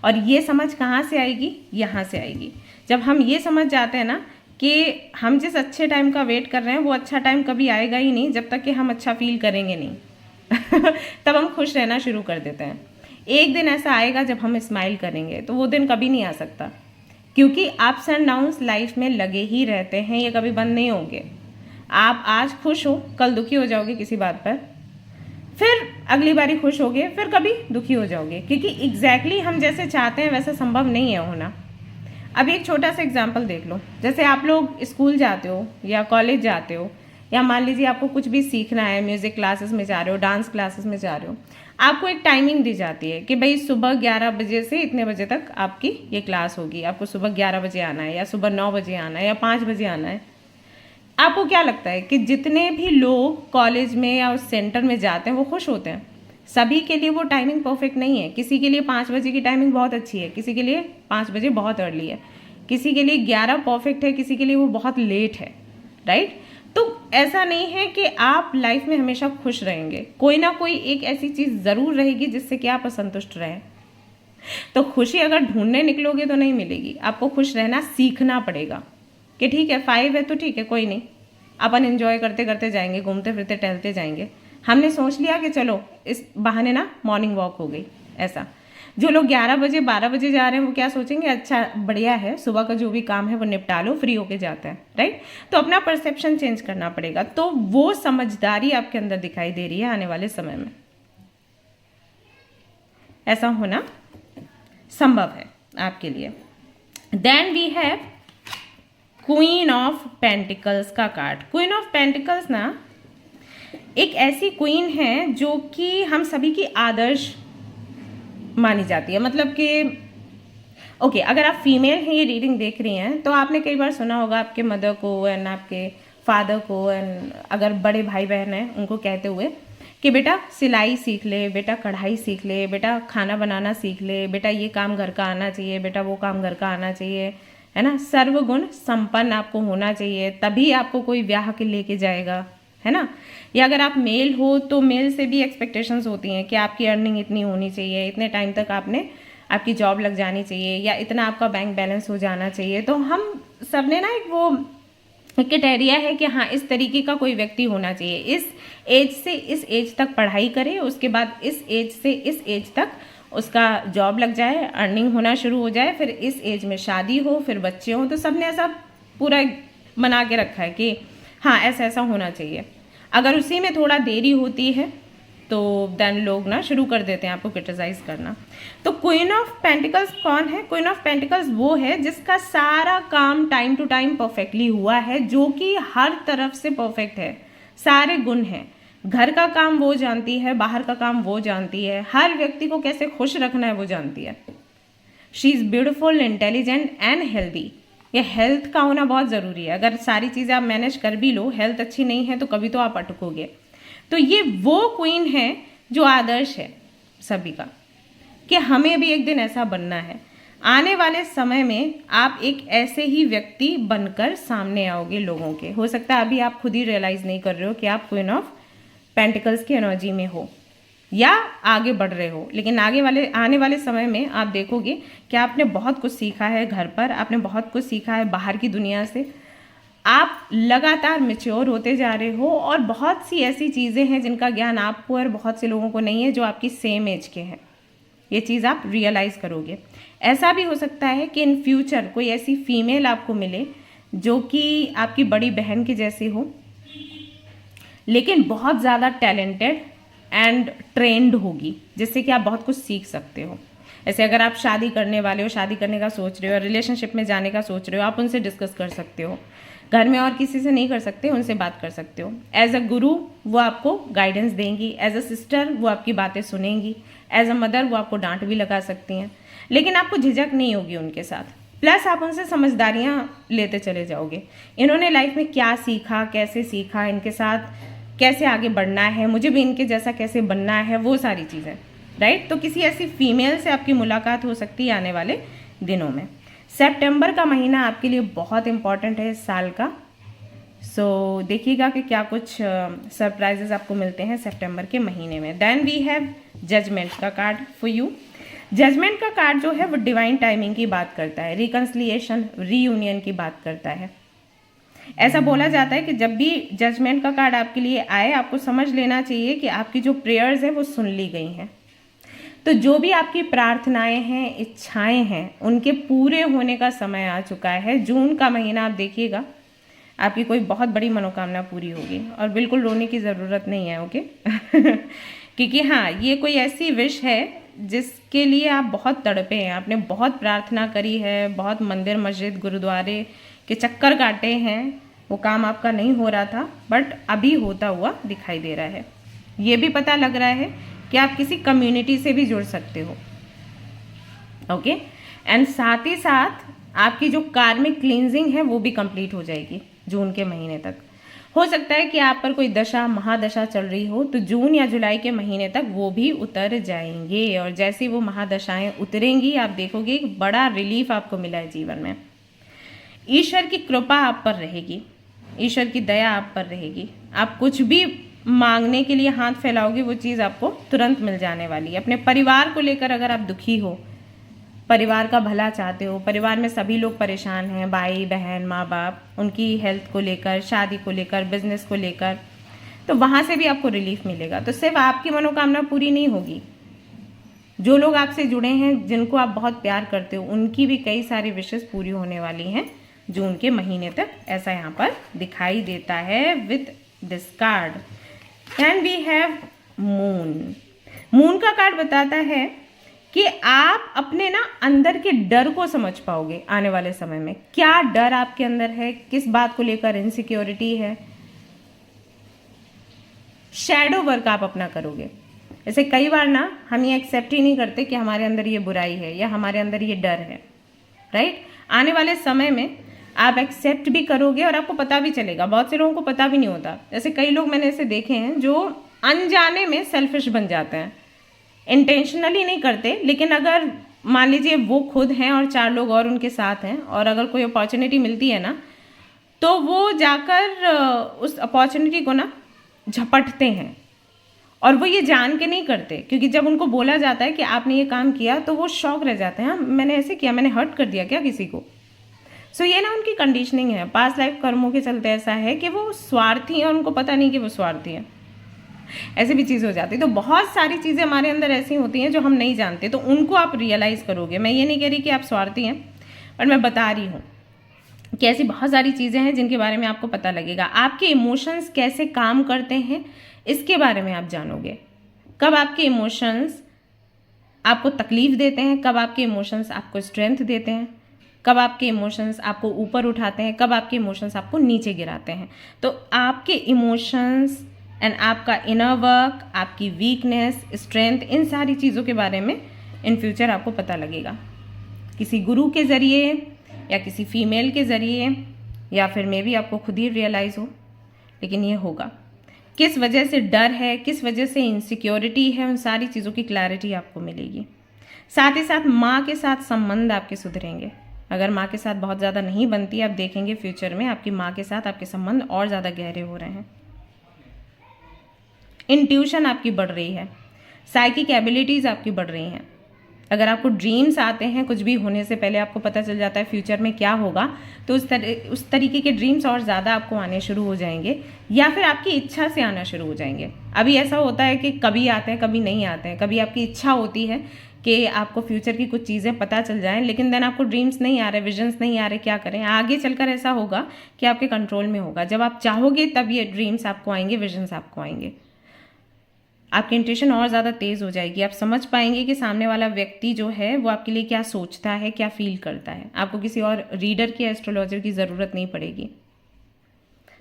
Speaker 1: और ये समझ कहाँ से आएगी? यहाँ से आएगी। जब हम ये समझ जाते हैं ना कि हम जिस अच्छे टाइम का वेट कर रहे हैं वो अच्छा टाइम कभी आएगा ही नहीं जब तक कि हम अच्छा फील करेंगे नहीं तब हम खुश रहना शुरू कर देते हैं। एक दिन ऐसा आएगा जब हम स्माइल करेंगे, तो वो दिन कभी नहीं आ सकता, क्योंकि अप्स एंड डाउन्स लाइफ में लगे ही रहते हैं, ये कभी बंद नहीं होंगे। आप आज खुश हो, कल दुखी हो जाओगे किसी बात पर, फिर अगली बारी खुश होगे, फिर कभी दुखी हो जाओगे, क्योंकि एग्जैक्टली हम जैसे चाहते हैं वैसा संभव नहीं है होना। अब एक छोटा सा एग्जाम्पल देख लो, जैसे आप लोग स्कूल जाते हो या कॉलेज जाते हो, या मान लीजिए आपको कुछ भी सीखना है, म्यूज़िक क्लासेस में जा रहे हो, डांस क्लासेस में जा रहे हो, आपको एक टाइमिंग दी जाती है कि भाई सुबह 11 बजे से इतने बजे तक आपकी ये क्लास होगी, आपको सुबह 11 बजे आना है, या सुबह 9 बजे आना है, या 5 बजे आना है। आपको क्या लगता है कि जितने भी लोग कॉलेज में या उस सेंटर में जाते हैं वो खुश होते हैं? सभी के लिए वो टाइमिंग परफेक्ट नहीं है। किसी के लिए 5 बजे की टाइमिंग बहुत अच्छी है, किसी के लिए 5 बजे बहुत अर्ली है, किसी के लिए 11 परफेक्ट है, किसी के लिए वो बहुत लेट है, राइट। तो ऐसा नहीं है कि आप लाइफ में हमेशा खुश रहेंगे, कोई ना कोई एक ऐसी चीज़ ज़रूर रहेगी जिससे कि आप असंतुष्ट रहें। तो खुशी अगर ढूंढने निकलोगे तो नहीं मिलेगी, आपको खुश रहना सीखना पड़ेगा कि ठीक है 5 है तो ठीक है, कोई नहीं, अपन एंजॉय करते करते जाएंगे, घूमते फिरते टहलते जाएंगे। हमने सोच लिया कि चलो इस बहाने ना मॉर्निंग वॉक हो गई, ऐसा। जो लोग 11 बजे 12 बजे जा रहे हैं वो क्या सोचेंगे, अच्छा बढ़िया है, सुबह का जो भी काम है वो निपटा लो, फ्री होके जाते हैं, राइट। तो अपना परसेप्शन चेंज करना पड़ेगा। तो वो समझदारी आपके अंदर दिखाई दे रही है आने वाले समय में, ऐसा होना संभव है आपके लिए। Then we have queen of pentacles का कार्ड। क्वीन ऑफ पेंटिकल्स ना एक ऐसी क्वीन है जो कि हम सभी की आदर्श मानी जाती है। मतलब कि ओके, अगर आप फीमेल हैं, ये रीडिंग देख रही हैं, तो आपने कई बार सुना होगा आपके मदर को एंड आपके फादर को एंड अगर बड़े भाई बहन हैं उनको कहते हुए कि बेटा सिलाई सीख ले, बेटा कढ़ाई सीख ले, बेटा खाना बनाना सीख ले, बेटा ये काम घर का आना चाहिए, बेटा वो काम घर का आना चाहिए, है ना। सर्वगुण संपन्न आपको होना चाहिए, तभी आपको कोई ब्याह के लेके जाएगा, है ना। या अगर आप मेल हो तो मेल से भी एक्सपेक्टेशंस होती हैं कि आपकी अर्निंग इतनी होनी चाहिए, इतने टाइम तक आपकी जॉब लग जानी चाहिए, या इतना आपका बैंक बैलेंस हो जाना चाहिए। तो हम सब ने ना एक वो क्राइटेरिया है कि हाँ इस तरीके का कोई व्यक्ति होना चाहिए, इस एज से इस एज तक पढ़ाई करे, उसके बाद इस एज से इस एज तक उसका जॉब लग जाए, अर्निंग होना शुरू हो जाए, फिर इस एज में शादी हो, फिर बच्चे हों। तो सब ने ऐसा पूरा बना के रखा है कि हाँ ऐसा ऐसा होना चाहिए। अगर उसी में थोड़ा देरी होती है तो देन लोग ना शुरू कर देते हैं आपको क्रिटिसाइज करना। तो क्वीन ऑफ पेंटिकल्स कौन है? क्वीन ऑफ पेंटिकल्स वो है जिसका सारा काम टाइम टू टाइम परफेक्टली हुआ है, जो कि हर तरफ से परफेक्ट है, सारे गुण हैं। घर का काम वो जानती है, बाहर का काम वो जानती है, हर व्यक्ति को कैसे खुश रखना है वो जानती है। She is beautiful, intelligent and healthy. ये हेल्थ का होना बहुत ज़रूरी है। अगर सारी चीज़ें आप मैनेज कर भी लो, हेल्थ अच्छी नहीं है तो कभी तो आप अटकोगे। तो ये वो क्वीन है जो आदर्श है सभी का, कि हमें भी एक दिन ऐसा बनना है। आने वाले समय में आप एक ऐसे ही व्यक्ति बनकर सामने आओगे लोगों के। हो सकता है अभी आप खुद ही रियलाइज़ नहीं कर रहे हो कि आप क्वीन ऑफ पेंटिकल्स की एनर्जी में हो या आगे बढ़ रहे हो, लेकिन आने वाले समय में आप देखोगे कि आपने बहुत कुछ सीखा है घर पर, आपने बहुत कुछ सीखा है बाहर की दुनिया से, आप लगातार मैच्योर होते जा रहे हो, और बहुत सी ऐसी चीज़ें हैं जिनका ज्ञान आपको और बहुत से लोगों को नहीं है जो आपकी सेम एज के हैं। ये चीज़ आप रियलाइज़ करोगे। ऐसा भी हो सकता है कि इन फ्यूचर कोई ऐसी फीमेल आपको मिले जो कि आपकी बड़ी बहन की जैसी हो, लेकिन बहुत ज़्यादा टैलेंटेड एंड ट्रेंड होगी, जिससे कि आप बहुत कुछ सीख सकते हो। ऐसे अगर आप शादी करने वाले हो, शादी करने का सोच रहे हो, रिलेशनशिप में जाने का सोच रहे हो, आप उनसे डिस्कस कर सकते हो। घर में और किसी से नहीं कर सकते, उनसे बात कर सकते हो। एज अ गुरु वो आपको गाइडेंस देंगी, एज अ सिस्टर वो आपकी बातें सुनेंगी, एज अ मदर वो आपको डांट भी लगा सकती हैं, लेकिन आपको झिझक नहीं होगी उनके साथ। प्लस आप उनसे समझदारियाँ लेते चले जाओगे। इन्होंने लाइफ में क्या सीखा, कैसे सीखा, इनके साथ कैसे आगे बढ़ना है, मुझे भी इनके जैसा कैसे बनना है, वो सारी चीज़ें, राइट। तो किसी ऐसी फीमेल से आपकी मुलाकात हो सकती है आने वाले दिनों में। सितंबर का महीना आपके लिए बहुत इंपॉर्टेंट है इस साल का। सो देखिएगा कि क्या कुछ सरप्राइजेस आपको मिलते हैं सितंबर के महीने में। देन वी हैव जजमेंट का कार्ड फॉर यू। जजमेंट का कार्ड जो है वो डिवाइन टाइमिंग की बात करता है, रिकन्सिलिएशन, रीयूनियन की बात करता है। ऐसा बोला जाता है कि जब भी जजमेंट का कार्ड आपके लिए आए, आपको समझ लेना चाहिए कि आपकी जो प्रेयर्स हैं वो सुन ली गई हैं। तो जो भी आपकी प्रार्थनाएं हैं, इच्छाएं हैं, उनके पूरे होने का समय आ चुका है। जून का महीना आप देखिएगा, आपकी कोई बहुत बड़ी मनोकामना पूरी होगी और बिल्कुल रोने की ज़रूरत नहीं है, ओके। क्योंकि हाँ, ये कोई ऐसी विश है जिसके लिए आप बहुत तड़पे हैं, आपने बहुत प्रार्थना करी है, बहुत मंदिर मस्जिद गुरुद्वारे के चक्कर काटे हैं, वो काम आपका नहीं हो रहा था, बट अभी होता हुआ दिखाई दे रहा है। ये भी पता लग रहा है कि आप किसी कम्युनिटी से भी जुड़ सकते हो, ओके। एंड साथ ही साथ आपकी जो कार्मिक क्लींजिंग है वो भी कंप्लीट हो जाएगी जून के महीने तक। हो सकता है कि आप पर कोई दशा महादशा चल रही हो, तो जून या जुलाई के महीने तक वो भी उतर जाएंगे, और जैसे वो महादशाएं उतरेंगी आप देखोगे एक बड़ा रिलीफ आपको मिला है जीवन में। ईश्वर की कृपा आप पर रहेगी, ईश्वर की दया आप पर रहेगी। आप कुछ भी मांगने के लिए हाथ फैलाओगे, वो चीज़ आपको तुरंत मिल जाने वाली है। अपने परिवार को लेकर अगर आप दुखी हो, परिवार का भला चाहते हो, परिवार में सभी लोग परेशान हैं, भाई बहन माँ बाप, उनकी हेल्थ को लेकर, शादी को लेकर, बिजनेस को लेकर, तो वहाँ से भी आपको रिलीफ मिलेगा। तो सिर्फ आपकी मनोकामना पूरी नहीं होगी, जो लोग आपसे जुड़े हैं, जिनको आप बहुत प्यार करते हो, उनकी भी कई सारी विशेष पूरी होने वाली हैं जून के महीने तक, ऐसा यहाँ पर दिखाई देता है with this card. And we have moon. Moon का कार्ड बताता है कि आप अपने ना अंदर के डर को समझ पाओगे आने वाले समय में। क्या डर आपके अंदर है, किस बात को लेकर इनसिक्योरिटी है, शैडो वर्क आप अपना करोगे। जैसे कई बार ना हम ये एक्सेप्ट ही नहीं करते कि हमारे अंदर ये बुराई है या हमारे अंदर ये डर है, राइट। आने वाले समय में आप एक्सेप्ट भी करोगे और आपको पता भी चलेगा। बहुत से लोगों को पता भी नहीं होता। जैसे कई लोग मैंने ऐसे देखे हैं जो अनजाने में सेल्फिश बन जाते हैं, इंटेंशनली नहीं करते, लेकिन अगर मान लीजिए वो खुद हैं और 4 लोग और उनके साथ हैं, और अगर कोई अपॉर्चुनिटी मिलती है ना, तो वो जाकर उस अपॉर्चुनिटी को ना झपटते हैं, और वो ये जान के नहीं करते, क्योंकि जब उनको बोला जाता है कि आपने ये काम किया तो वो शॉक रह जाते हैं, हाँ मैंने ऐसे किया, मैंने हर्ट कर दिया क्या किसी को। सो ये ना उनकी कंडीशनिंग है, पास्ट लाइफ कर्मों के चलते ऐसा है कि वो स्वार्थी हैं और उनको पता नहीं कि वो स्वार्थी हैं, ऐसी भी चीज़ हो जाती है। तो बहुत सारी चीज़ें हमारे अंदर ऐसी होती हैं जो हम नहीं जानते, तो उनको आप रियलाइज़ करोगे। मैं ये नहीं कह रही कि आप स्वार्थी हैं, पर मैं बता रही हूँ कि ऐसी बहुत सारी चीज़ें हैं जिनके बारे में आपको पता लगेगा। आपके इमोशंस कैसे काम करते हैं इसके बारे में आप जानोगे। कब आपके इमोशंस आपको तकलीफ देते हैं, कब आपके इमोशंस आपको स्ट्रेंथ देते हैं, कब आपके इमोशंस आपको ऊपर उठाते हैं, कब आपके इमोशंस आपको नीचे गिराते हैं। तो आपके इमोशंस एंड आपका इनर वर्क, आपकी वीकनेस, स्ट्रेंथ, इन सारी चीज़ों के बारे में इन फ्यूचर आपको पता लगेगा, किसी गुरु के ज़रिए या किसी फीमेल के ज़रिए, या फिर मे भी आपको खुद ही रियलाइज़ हो, लेकिन ये होगा। किस वजह से डर है, किस वजह से इनसिक्योरिटी है, उन सारी चीज़ों की क्लैरिटी आपको मिलेगी। साथ ही साथ माँ के साथ संबंध आपके सुधरेंगे। अगर माँ के साथ बहुत ज़्यादा नहीं बनती, आप देखेंगे फ्यूचर में आपकी माँ के साथ आपके संबंध और ज़्यादा गहरे हो रहे हैं। इंट्यूशन आपकी बढ़ रही है, साइकिक एबिलिटीज़ आपकी बढ़ रही हैं। अगर आपको ड्रीम्स आते हैं, कुछ भी होने से पहले आपको पता चल जाता है फ्यूचर में क्या होगा, तो उस तरीके के ड्रीम्स और ज़्यादा आपको आने शुरू हो जाएंगे, या फिर आपकी इच्छा से आना शुरू हो जाएंगे। अभी ऐसा होता है कि कभी आते हैं कभी नहीं आते हैं। कभी आपकी इच्छा होती है कि आपको फ्यूचर की कुछ चीज़ें पता चल जाएं, लेकिन देन आपको ड्रीम्स नहीं आ रहे, विजन्स नहीं आ रहे, क्या करें। आगे चलकर ऐसा होगा कि आपके कंट्रोल में होगा। जब आप चाहोगे तब ये ड्रीम्स आपको आएंगे, विजन्स आपको आएंगे। आपकी इंट्यूशन और ज़्यादा तेज़ हो जाएगी। आप समझ पाएंगे कि सामने वाला व्यक्ति जो है वो आपके लिए क्या सोचता है, क्या फील करता है। आपको किसी और रीडर की, एस्ट्रोलॉजर की ज़रूरत नहीं पड़ेगी।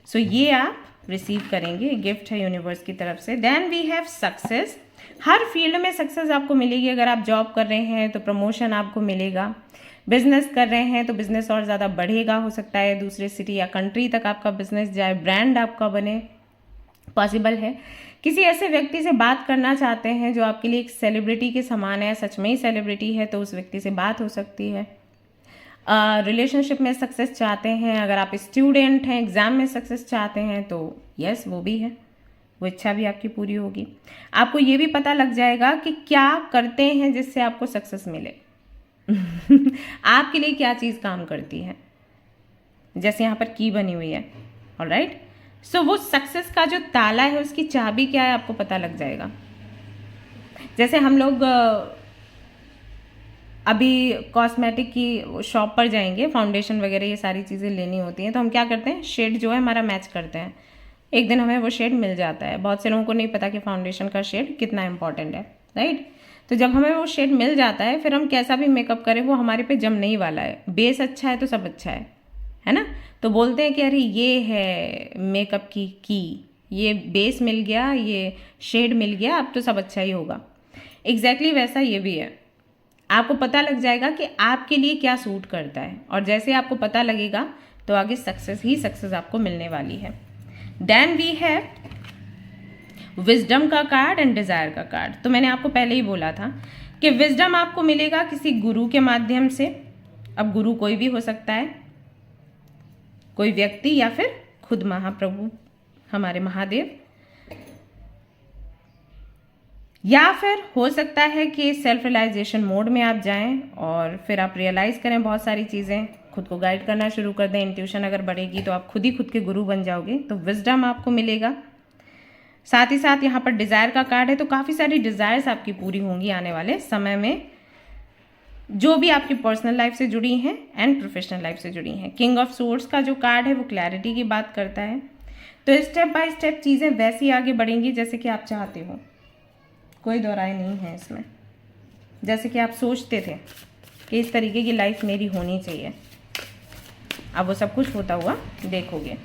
Speaker 1: सो ये आप रिसीव करेंगे, गिफ्ट है यूनिवर्स की तरफ से। Then we have success. हर फील्ड में सक्सेस आपको मिलेगी। अगर आप जॉब कर रहे हैं तो प्रमोशन आपको मिलेगा। बिजनेस कर रहे हैं तो बिजनेस और ज़्यादा बढ़ेगा। हो सकता है दूसरे सिटी या कंट्री तक आपका बिजनेस जाए, ब्रांड आपका बने, पॉसिबल है। किसी ऐसे व्यक्ति से बात करना चाहते हैं जो आपके लिए एक सेलिब्रिटी के समान है, सच में ही सेलिब्रिटी है, तो उस व्यक्ति से बात हो सकती है। रिलेशनशिप में सक्सेस चाहते हैं, अगर आप स्टूडेंट हैं, एग्जाम में सक्सेस चाहते हैं तो यस वो भी है, वो इच्छा भी आपकी पूरी होगी। आपको ये भी पता लग जाएगा कि क्या करते हैं जिससे आपको सक्सेस मिले। आपके लिए क्या चीज़ काम करती है, जैसे यहाँ पर की बनी हुई है। ऑलराइट, सो वो सक्सेस का जो ताला है उसकी चाबी क्या है आपको पता लग जाएगा। जैसे हम लोग अभी कॉस्मेटिक की शॉप पर जाएंगे, फाउंडेशन वगैरह ये सारी चीज़ें लेनी होती हैं, तो हम क्या करते हैं, शेड जो है हमारा मैच करते हैं। एक दिन हमें वो शेड मिल जाता है। बहुत से लोगों को नहीं पता कि फाउंडेशन का शेड कितना इंपॉर्टेंट है, राइट। तो जब हमें वो शेड मिल जाता है, फिर हम कैसा भी मेकअप करें वो हमारे पे जमने ही वाला है। बेस अच्छा है तो सब अच्छा है ना। तो बोलते हैं कि अरे ये है मेकअप की ये बेस मिल गया, ये शेड मिल गया, अब तो सब अच्छा ही होगा। एग्जैक्टली वैसा ये भी है। आपको पता लग जाएगा कि आपके लिए क्या सूट करता है, और जैसे आपको पता लगेगा तो आगे सक्सेस ही सक्सेस आपको मिलने वाली है। देन वी हैव विजडम का कार्ड एंड डिजायर का कार्ड। तो मैंने आपको पहले ही बोला था कि विजडम आपको मिलेगा किसी गुरु के माध्यम से। अब गुरु कोई भी हो सकता है, कोई व्यक्ति या फिर खुद महाप्रभु हमारे महादेव, या फिर हो सकता है कि सेल्फ रियलाइजेशन मोड में आप जाएं और फिर आप रियलाइज करें बहुत सारी चीज़ें, खुद को गाइड करना शुरू कर दें। इंट्यूशन अगर बढ़ेगी तो आप खुद ही खुद के गुरु बन जाओगे। तो विजडम आपको मिलेगा। साथ ही साथ यहाँ पर डिज़ायर का कार्ड है, तो काफ़ी सारी डिज़ायर्स आपकी पूरी होंगी आने वाले समय में, जो भी आपकी पर्सनल लाइफ से जुड़ी हैं एंड प्रोफेशनल लाइफ से जुड़ी हैं। किंग ऑफ सोर्ड्स का जो कार्ड है वो क्लैरिटी की बात करता है। तो स्टेप बाय स्टेप चीज़ें वैसी आगे बढ़ेंगी जैसे कि आप चाहते हो, कोई दो राय नहीं है इसमें। जैसे कि आप सोचते थे कि इस तरीके की लाइफ मेरी होनी चाहिए, अब वो सब कुछ होता हुआ देखोगे।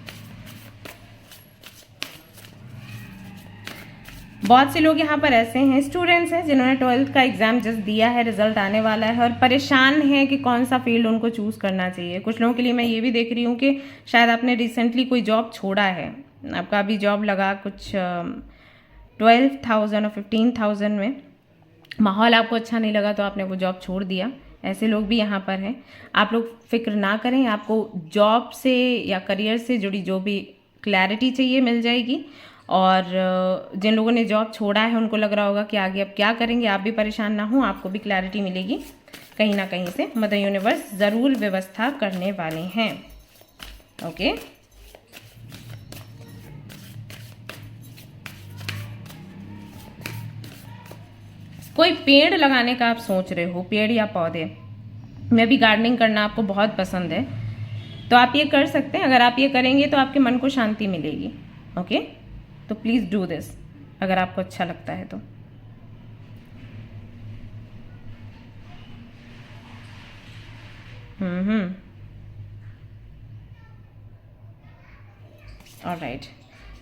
Speaker 1: बहुत से लोग यहाँ पर ऐसे हैं, स्टूडेंट्स हैं जिन्होंने 12th का एग्ज़ाम जस्ट दिया है, रिजल्ट आने वाला है और परेशान हैं कि कौन सा फील्ड उनको चूज़ करना चाहिए। कुछ लोगों के लिए मैं ये भी देख रही हूँ कि शायद आपने रिसेंटली कोई जॉब छोड़ा है, आपका अभी जॉब लगा कुछ 12,000 और 15,000 में, माहौल आपको अच्छा नहीं लगा तो आपने वो जॉब छोड़ दिया। ऐसे लोग भी यहाँ पर हैं। आप लोग फिक्र ना करें, आपको जॉब से या करियर से जुड़ी जो भी क्लैरिटी चाहिए मिल जाएगी। और जिन लोगों ने जॉब छोड़ा है उनको लग रहा होगा कि आगे अब क्या करेंगे, आप भी परेशान ना हो, आपको भी क्लैरिटी मिलेगी कहीं ना कहीं से। मदर यूनिवर्स ज़रूर व्यवस्था करने वाले हैं। ओके, कोई पेड़ लगाने का आप सोच रहे हो, पेड़ या पौधे, मैं भी गार्डनिंग करना आपको बहुत पसंद है, तो आप ये कर सकते हैं। अगर आप ये करेंगे तो आपके मन को शांति मिलेगी। ओके, तो प्लीज़ डू दिस अगर आपको अच्छा लगता है तो। Alright,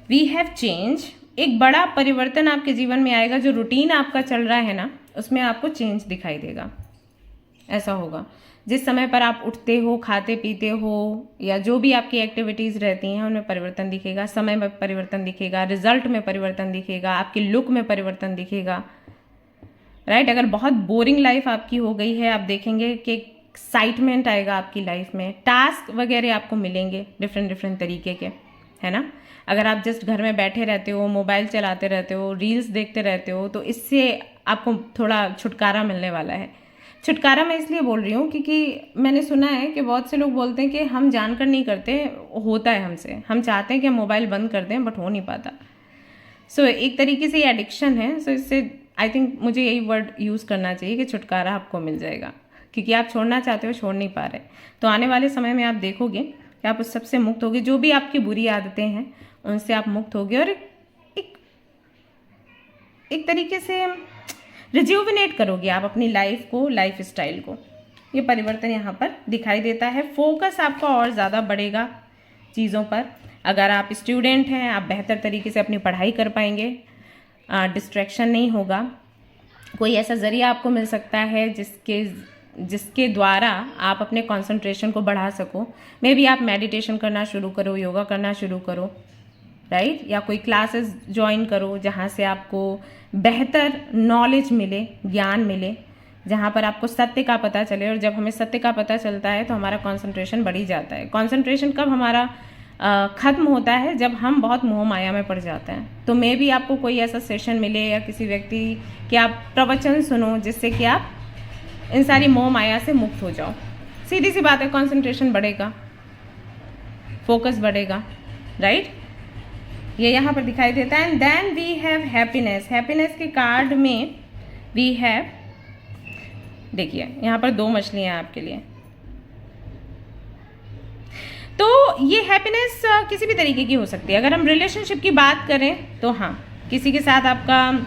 Speaker 1: we have change. एक बड़ा परिवर्तन आपके जीवन में आएगा। जो रूटीन आपका चल रहा है ना, उसमें आपको चेंज दिखाई देगा। ऐसा होगा जिस समय पर आप उठते हो, खाते पीते हो, या जो भी आपकी एक्टिविटीज़ रहती हैं उनमें परिवर्तन दिखेगा, समय में परिवर्तन दिखेगा, रिजल्ट में परिवर्तन दिखेगा, आपके लुक में परिवर्तन दिखेगा। राइट, अगर बहुत बोरिंग लाइफ आपकी हो गई है, आप देखेंगे कि एक्साइटमेंट आएगा आपकी लाइफ में, टास्क वगैरह आपको मिलेंगे डिफरेंट डिफरेंट तरीके के, है ना। अगर आप जस्ट घर में बैठे रहते हो, मोबाइल चलाते रहते हो, रील्स देखते रहते हो, तो इससे आपको थोड़ा छुटकारा मिलने वाला है। छुटकारा मैं इसलिए बोल रही हूँ क्योंकि मैंने सुना है कि बहुत से लोग बोलते हैं कि हम जानकर नहीं करते, होता है हमसे, हम चाहते हैं कि हम मोबाइल बंद कर दें बट हो नहीं पाता। सो एक तरीके से ये एडिक्शन है। सो इससे आई थिंक मुझे यही वर्ड यूज़ करना चाहिए कि छुटकारा आपको मिल जाएगा, क्योंकि आप छोड़ना चाहते हो, छोड़ नहीं पा रहे। तो आने वाले समय में आप देखोगे कि आप उस सबसे मुक्त होगे। जो भी आपकी बुरी आदतें हैं उनसे आप मुक्त होगे और एक एक तरीके से रिज्यूविनेट करोगे आप अपनी लाइफ को, लाइफ स्टाइल को। ये परिवर्तन यहाँ पर दिखाई देता है। फोकस आपका और ज़्यादा बढ़ेगा चीज़ों पर। अगर आप स्टूडेंट हैं, आप बेहतर तरीके से अपनी पढ़ाई कर पाएंगे, डिस्ट्रैक्शन नहीं होगा। कोई ऐसा ज़रिया आपको मिल सकता है जिसके द्वारा आप अपने कंसंट्रेशन को बढ़ा सको। मे बी आप मेडिटेशन करना शुरू करो, योगा करना शुरू करो, राइट, या कोई क्लासेस ज्वाइन करो जहाँ से आपको बेहतर नॉलेज मिले, ज्ञान मिले, जहाँ पर आपको सत्य का पता चले। और जब हमें सत्य का पता चलता है तो हमारा कंसंट्रेशन बढ़ ही जाता है। कंसंट्रेशन कब हमारा ख़त्म होता है? जब हम बहुत मोह माया में पड़ जाते हैं। तो मे भी आपको कोई ऐसा सेशन मिले या किसी व्यक्ति के आप प्रवचन सुनो जिससे कि आप इन सारी मोह माया से मुक्त हो जाओ। सीधी सी बात है, कंसंट्रेशन बढ़ेगा, फोकस बढ़ेगा, राइट। ये यहाँ पर दिखाई देता है। And then we have happiness. Happiness के कार्ड में वी हैव, देखिए यहाँ पर 2 मछलियाँ हैं आपके लिए। तो ये हैप्पीनेस किसी भी तरीके की हो सकती है। अगर हम रिलेशनशिप की बात करें तो हाँ, किसी के साथ आपका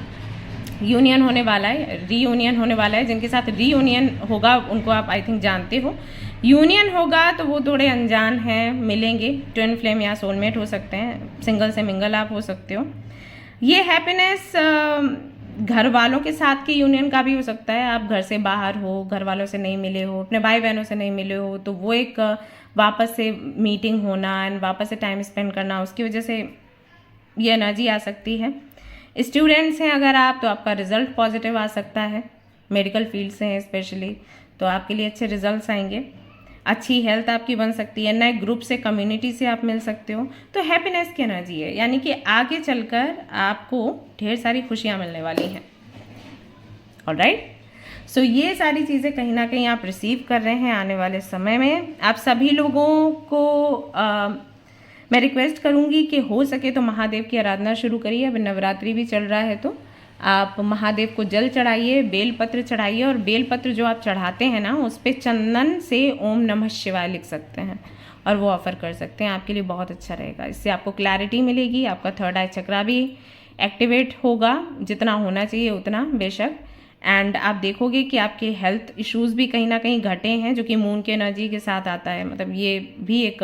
Speaker 1: यूनियन होने वाला है, रीयूनियन होने वाला है। जिनके साथ रीयूनियन होगा उनको आप आई थिंक जानते हो। यूनियन होगा तो वो थोड़े अनजान हैं, मिलेंगे, ट्विन फ्लेम या सोलमेट हो सकते हैं, सिंगल से मिंगल आप हो सकते हो। ये हैप्पीनेस घर वालों के साथ के यूनियन का भी हो सकता है। आप घर से बाहर हो, घर वालों से नहीं मिले हो, अपने भाई बहनों से नहीं मिले हो, तो वो एक वापस से मीटिंग होना एंड वापस से टाइम स्पेंड करना, उसकी वजह से ये एनर्जी आ सकती है। स्टूडेंट्स हैं अगर आप, तो आपका रिजल्ट पॉजिटिव आ सकता है। मेडिकल फील्ड से हैं स्पेशली, तो आपके लिए अच्छे रिजल्ट्स आएंगे। अच्छी हेल्थ आपकी बन सकती है। नए ग्रुप से, कम्युनिटी से आप मिल सकते हो। तो हैप्पीनेस की एनर्जी है, यानी कि आगे चलकर आपको ढेर सारी खुशियाँ मिलने वाली हैं। ऑलराइट, सो ये सारी चीज़ें कहीं ना कहीं आप रिसीव कर रहे हैं आने वाले समय में। आप सभी लोगों को मैं रिक्वेस्ट करूँगी कि हो सके तो महादेव की आराधना शुरू करिए। अब नवरात्रि भी चल रहा है तो आप महादेव को जल चढ़ाइए, बेलपत्र चढ़ाइए, और बेलपत्र जो आप चढ़ाते हैं ना, उस पर चंदन से ओम नमः शिवाय लिख सकते हैं और वो ऑफ़र कर सकते हैं। आपके लिए बहुत अच्छा रहेगा। इससे आपको क्लैरिटी मिलेगी, आपका थर्ड आई चक्रा भी एक्टिवेट होगा, जितना होना चाहिए उतना बेशक। एंड आप देखोगे कि आपके हेल्थ इश्यूज़ भी कहीं ना कहीं घटे हैं, जो कि मून की एनर्जी के साथ आता है। मतलब ये भी एक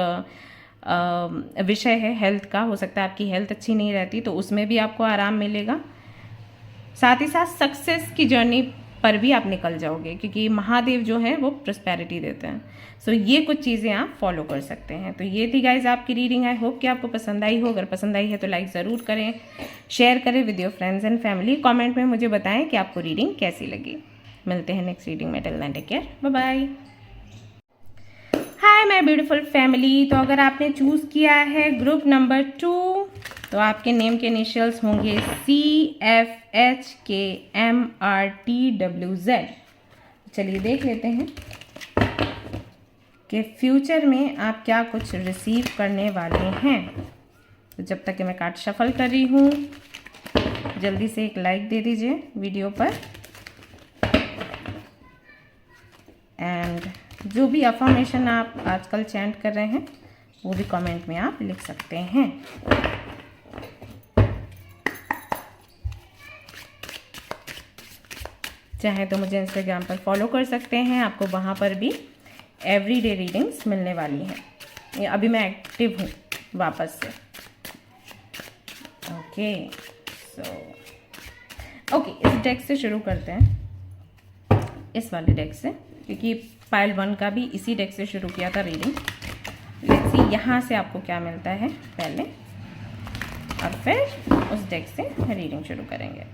Speaker 1: विषय है हेल्थ का। हो सकता है आपकी हेल्थ अच्छी नहीं रहती, तो उसमें भी आपको आराम मिलेगा। साथ ही साथ सक्सेस की जर्नी पर भी आप निकल जाओगे, क्योंकि महादेव जो हैं वो प्रॉस्पेरिटी देते हैं। सो ये कुछ चीज़ें आप फॉलो कर सकते हैं। तो ये थी गाइज आपकी रीडिंग। आई होप कि आपको पसंद आई हो। अगर पसंद आई है तो लाइक ज़रूर करें, शेयर करें with your friends and family. Comment में मुझे बताएं कि आपको रीडिंग कैसी लगी। मिलते हैं नेक्स्ट रीडिंग में। Till then take care, bye bye. Hi my beautiful family. तो अगर आपने चूज़ किया है ग्रुप नंबर 2, तो आपके नेम के इनिशियल्स होंगे CFHKMRTWZ। चलिए देख लेते हैं कि फ्यूचर में आप क्या कुछ रिसीव करने वाले हैं। तो जब तक कि मैं कार्ड शफल कर रही हूँ, जल्दी से एक लाइक दे दीजिए वीडियो पर, एंड जो भी अफर्मेशन आप आजकल चैंट कर रहे हैं वो भी कमेंट में आप लिख सकते हैं। चाहे तो मुझे इंस्टाग्राम पर फॉलो कर सकते हैं, आपको वहाँ पर भी एवरीडे रीडिंग्स मिलने वाली हैं। अभी मैं एक्टिव हूँ वापस से। ओके, सो ओके, इस डेक से शुरू करते हैं, इस वाले डेक से, क्योंकि पाइल 1 का भी इसी डेक से शुरू किया था रीडिंग। लेट्स सी यहाँ से आपको क्या मिलता है पहले, और फिर उस डेक से रीडिंग शुरू करेंगे।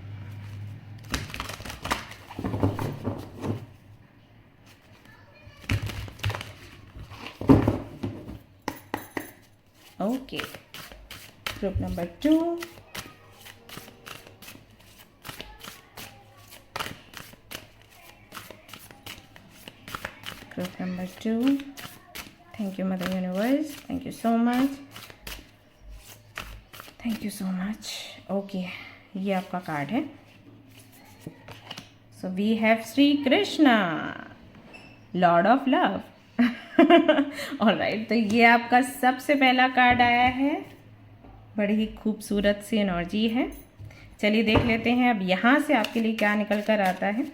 Speaker 1: Okay, group number 2, group number 2. Thank you Mother Universe, thank you so much, thank you so much. Okay, ये आपका कार्ड है। So we have Sri Krishna, Lord of Love. Alright, तो ये आपका सबसे पहला कार्ड आया है। बड़ी ही खूबसूरत सी एनर्जी है। चलिए देख लेते हैं अब यहाँ से आपके लिए क्या निकल कर आता है।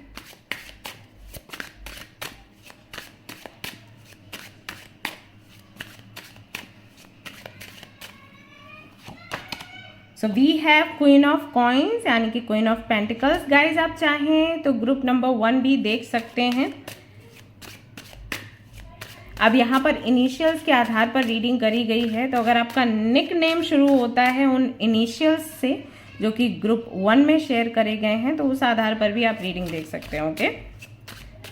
Speaker 1: So we have queen of coins यानी कि क्वीन ऑफ पेंटिकल्स। गाइज आप चाहें तो ग्रुप नंबर 1 भी देख सकते हैं। अब यहाँ पर इनिशियल्स के आधार पर रीडिंग करी गई है, तो अगर आपका निक नेम शुरू होता है उन इनिशियल्स से जो कि ग्रुप 1 में शेयर करे गए हैं, तो उस आधार पर भी आप रीडिंग देख सकते हैं। ओके,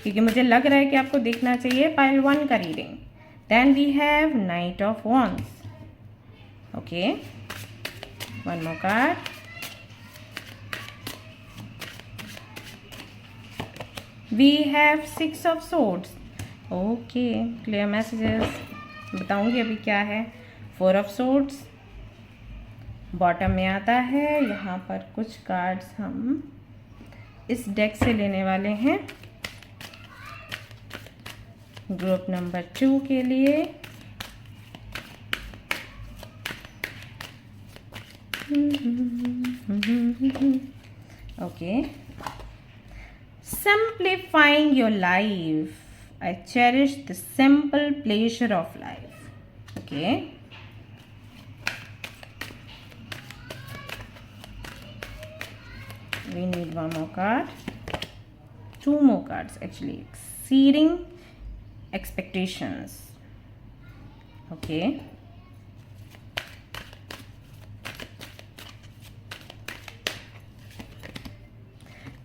Speaker 1: क्योंकि मुझे लग रहा है कि आपको देखना चाहिए पाइल 1 का reading. Then we have knight of wands. Okay, one more card. We have 6 of swords. Okay, clear messages. बताऊंगी अभी क्या है। 4 of swords बॉटम में आता है। यहाँ पर कुछ कार्ड्स हम इस डेक से लेने वाले हैं ग्रुप नंबर 2 के लिए। Okay, simplifying your life. I cherish the simple pleasure of life. Okay, we need one more card, 2 more cards actually. Exceeding expectations. Okay,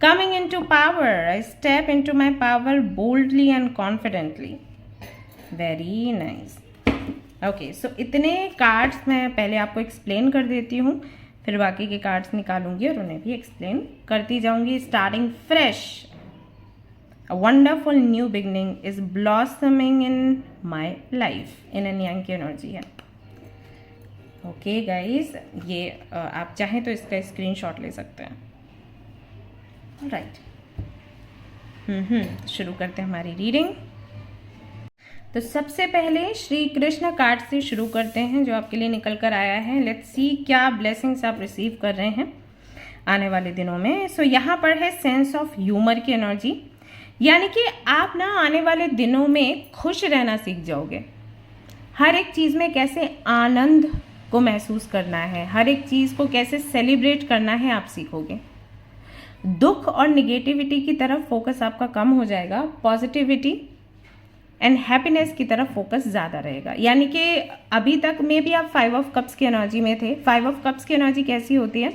Speaker 1: coming into power. I step into my power boldly and confidently. Very nice. Okay, so इतने cards मैं पहले आपको explain कर देती हूँ, फिर बाकी के कार्ड्स निकालूंगी और उन्हें भी एक्सप्लेन करती जाऊंगी। Starting fresh, a wonderful new beginning is blossoming in my life. इन यांग की एनर्जी है। ओके गाइज, ये आप चाहें तो इसका स्क्रीनशॉट ले सकते हैं। राइट, शुरू करते हैं हमारी रीडिंग। तो सबसे पहले श्री कृष्ण कार्ड से शुरू करते हैं जो आपके लिए निकल कर आया है। लेट्स सी क्या ब्लेसिंग्स आप रिसीव कर रहे हैं आने वाले दिनों में। सो यहाँ पर है सेंस ऑफ ह्यूमर की एनर्जी, यानी कि आप ना आने वाले दिनों में खुश रहना सीख जाओगे। हर एक चीज़ में कैसे आनंद को महसूस करना है, हर एक चीज़ को कैसे सेलिब्रेट करना है आप सीखोगे। दुख और निगेटिविटी की तरफ फोकस आपका कम हो जाएगा, पॉजिटिविटी एंड हैप्पीनेस की तरफ फोकस ज़्यादा रहेगा। यानी कि अभी तक में भी आप 5 ऑफ कप्स की एनर्जी में थे। 5 ऑफ कप्स की एनर्जी कैसी होती है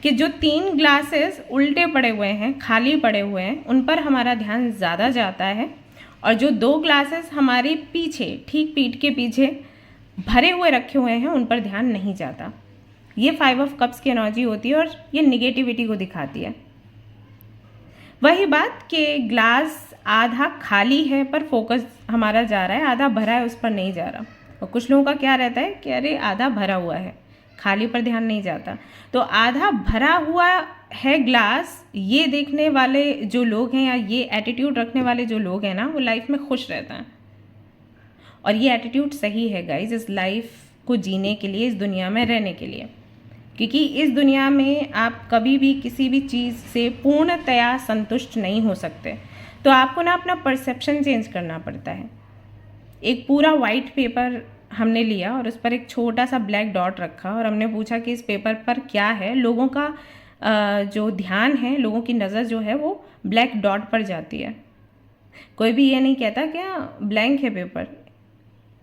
Speaker 1: कि जो 3 ग्लासेस उल्टे पड़े हुए हैं, खाली पड़े हुए हैं, उन पर हमारा ध्यान ज़्यादा जाता है, और जो 2 ग्लासेस हमारे पीछे, ठीक पीठ के पीछे भरे हुए रखे हुए हैं, उन पर ध्यान नहीं जाता। ये 5 ऑफ कप्स की एनर्जी होती है और ये निगेटिविटी को दिखाती है। वही बात कि ग्लास आधा खाली है पर फोकस हमारा जा रहा है, आधा भरा है उस पर नहीं जा रहा। और कुछ लोगों का क्या रहता है कि अरे आधा भरा हुआ है, खाली पर ध्यान नहीं जाता। तो आधा भरा हुआ है ग्लास, ये देखने वाले जो लोग हैं या ये एटीट्यूड रखने वाले जो लोग हैं ना, वो लाइफ में खुश रहता है। और ये एटीट्यूड सही है गाइज, इस लाइफ को जीने के लिए, इस दुनिया में रहने के लिए। क्योंकि इस दुनिया में आप कभी भी किसी भी चीज़ से पूर्णतया संतुष्ट नहीं हो सकते। तो आपको ना अपना परसेप्शन चेंज करना पड़ता है। एक पूरा वाइट पेपर हमने लिया और उस पर एक छोटा सा ब्लैक डॉट रखा और हमने पूछा कि इस पेपर पर क्या है। लोगों का जो ध्यान है, लोगों की नज़र जो है वो ब्लैक डॉट पर जाती है। कोई भी ये नहीं कहता क्या ब्लैंक है पेपर,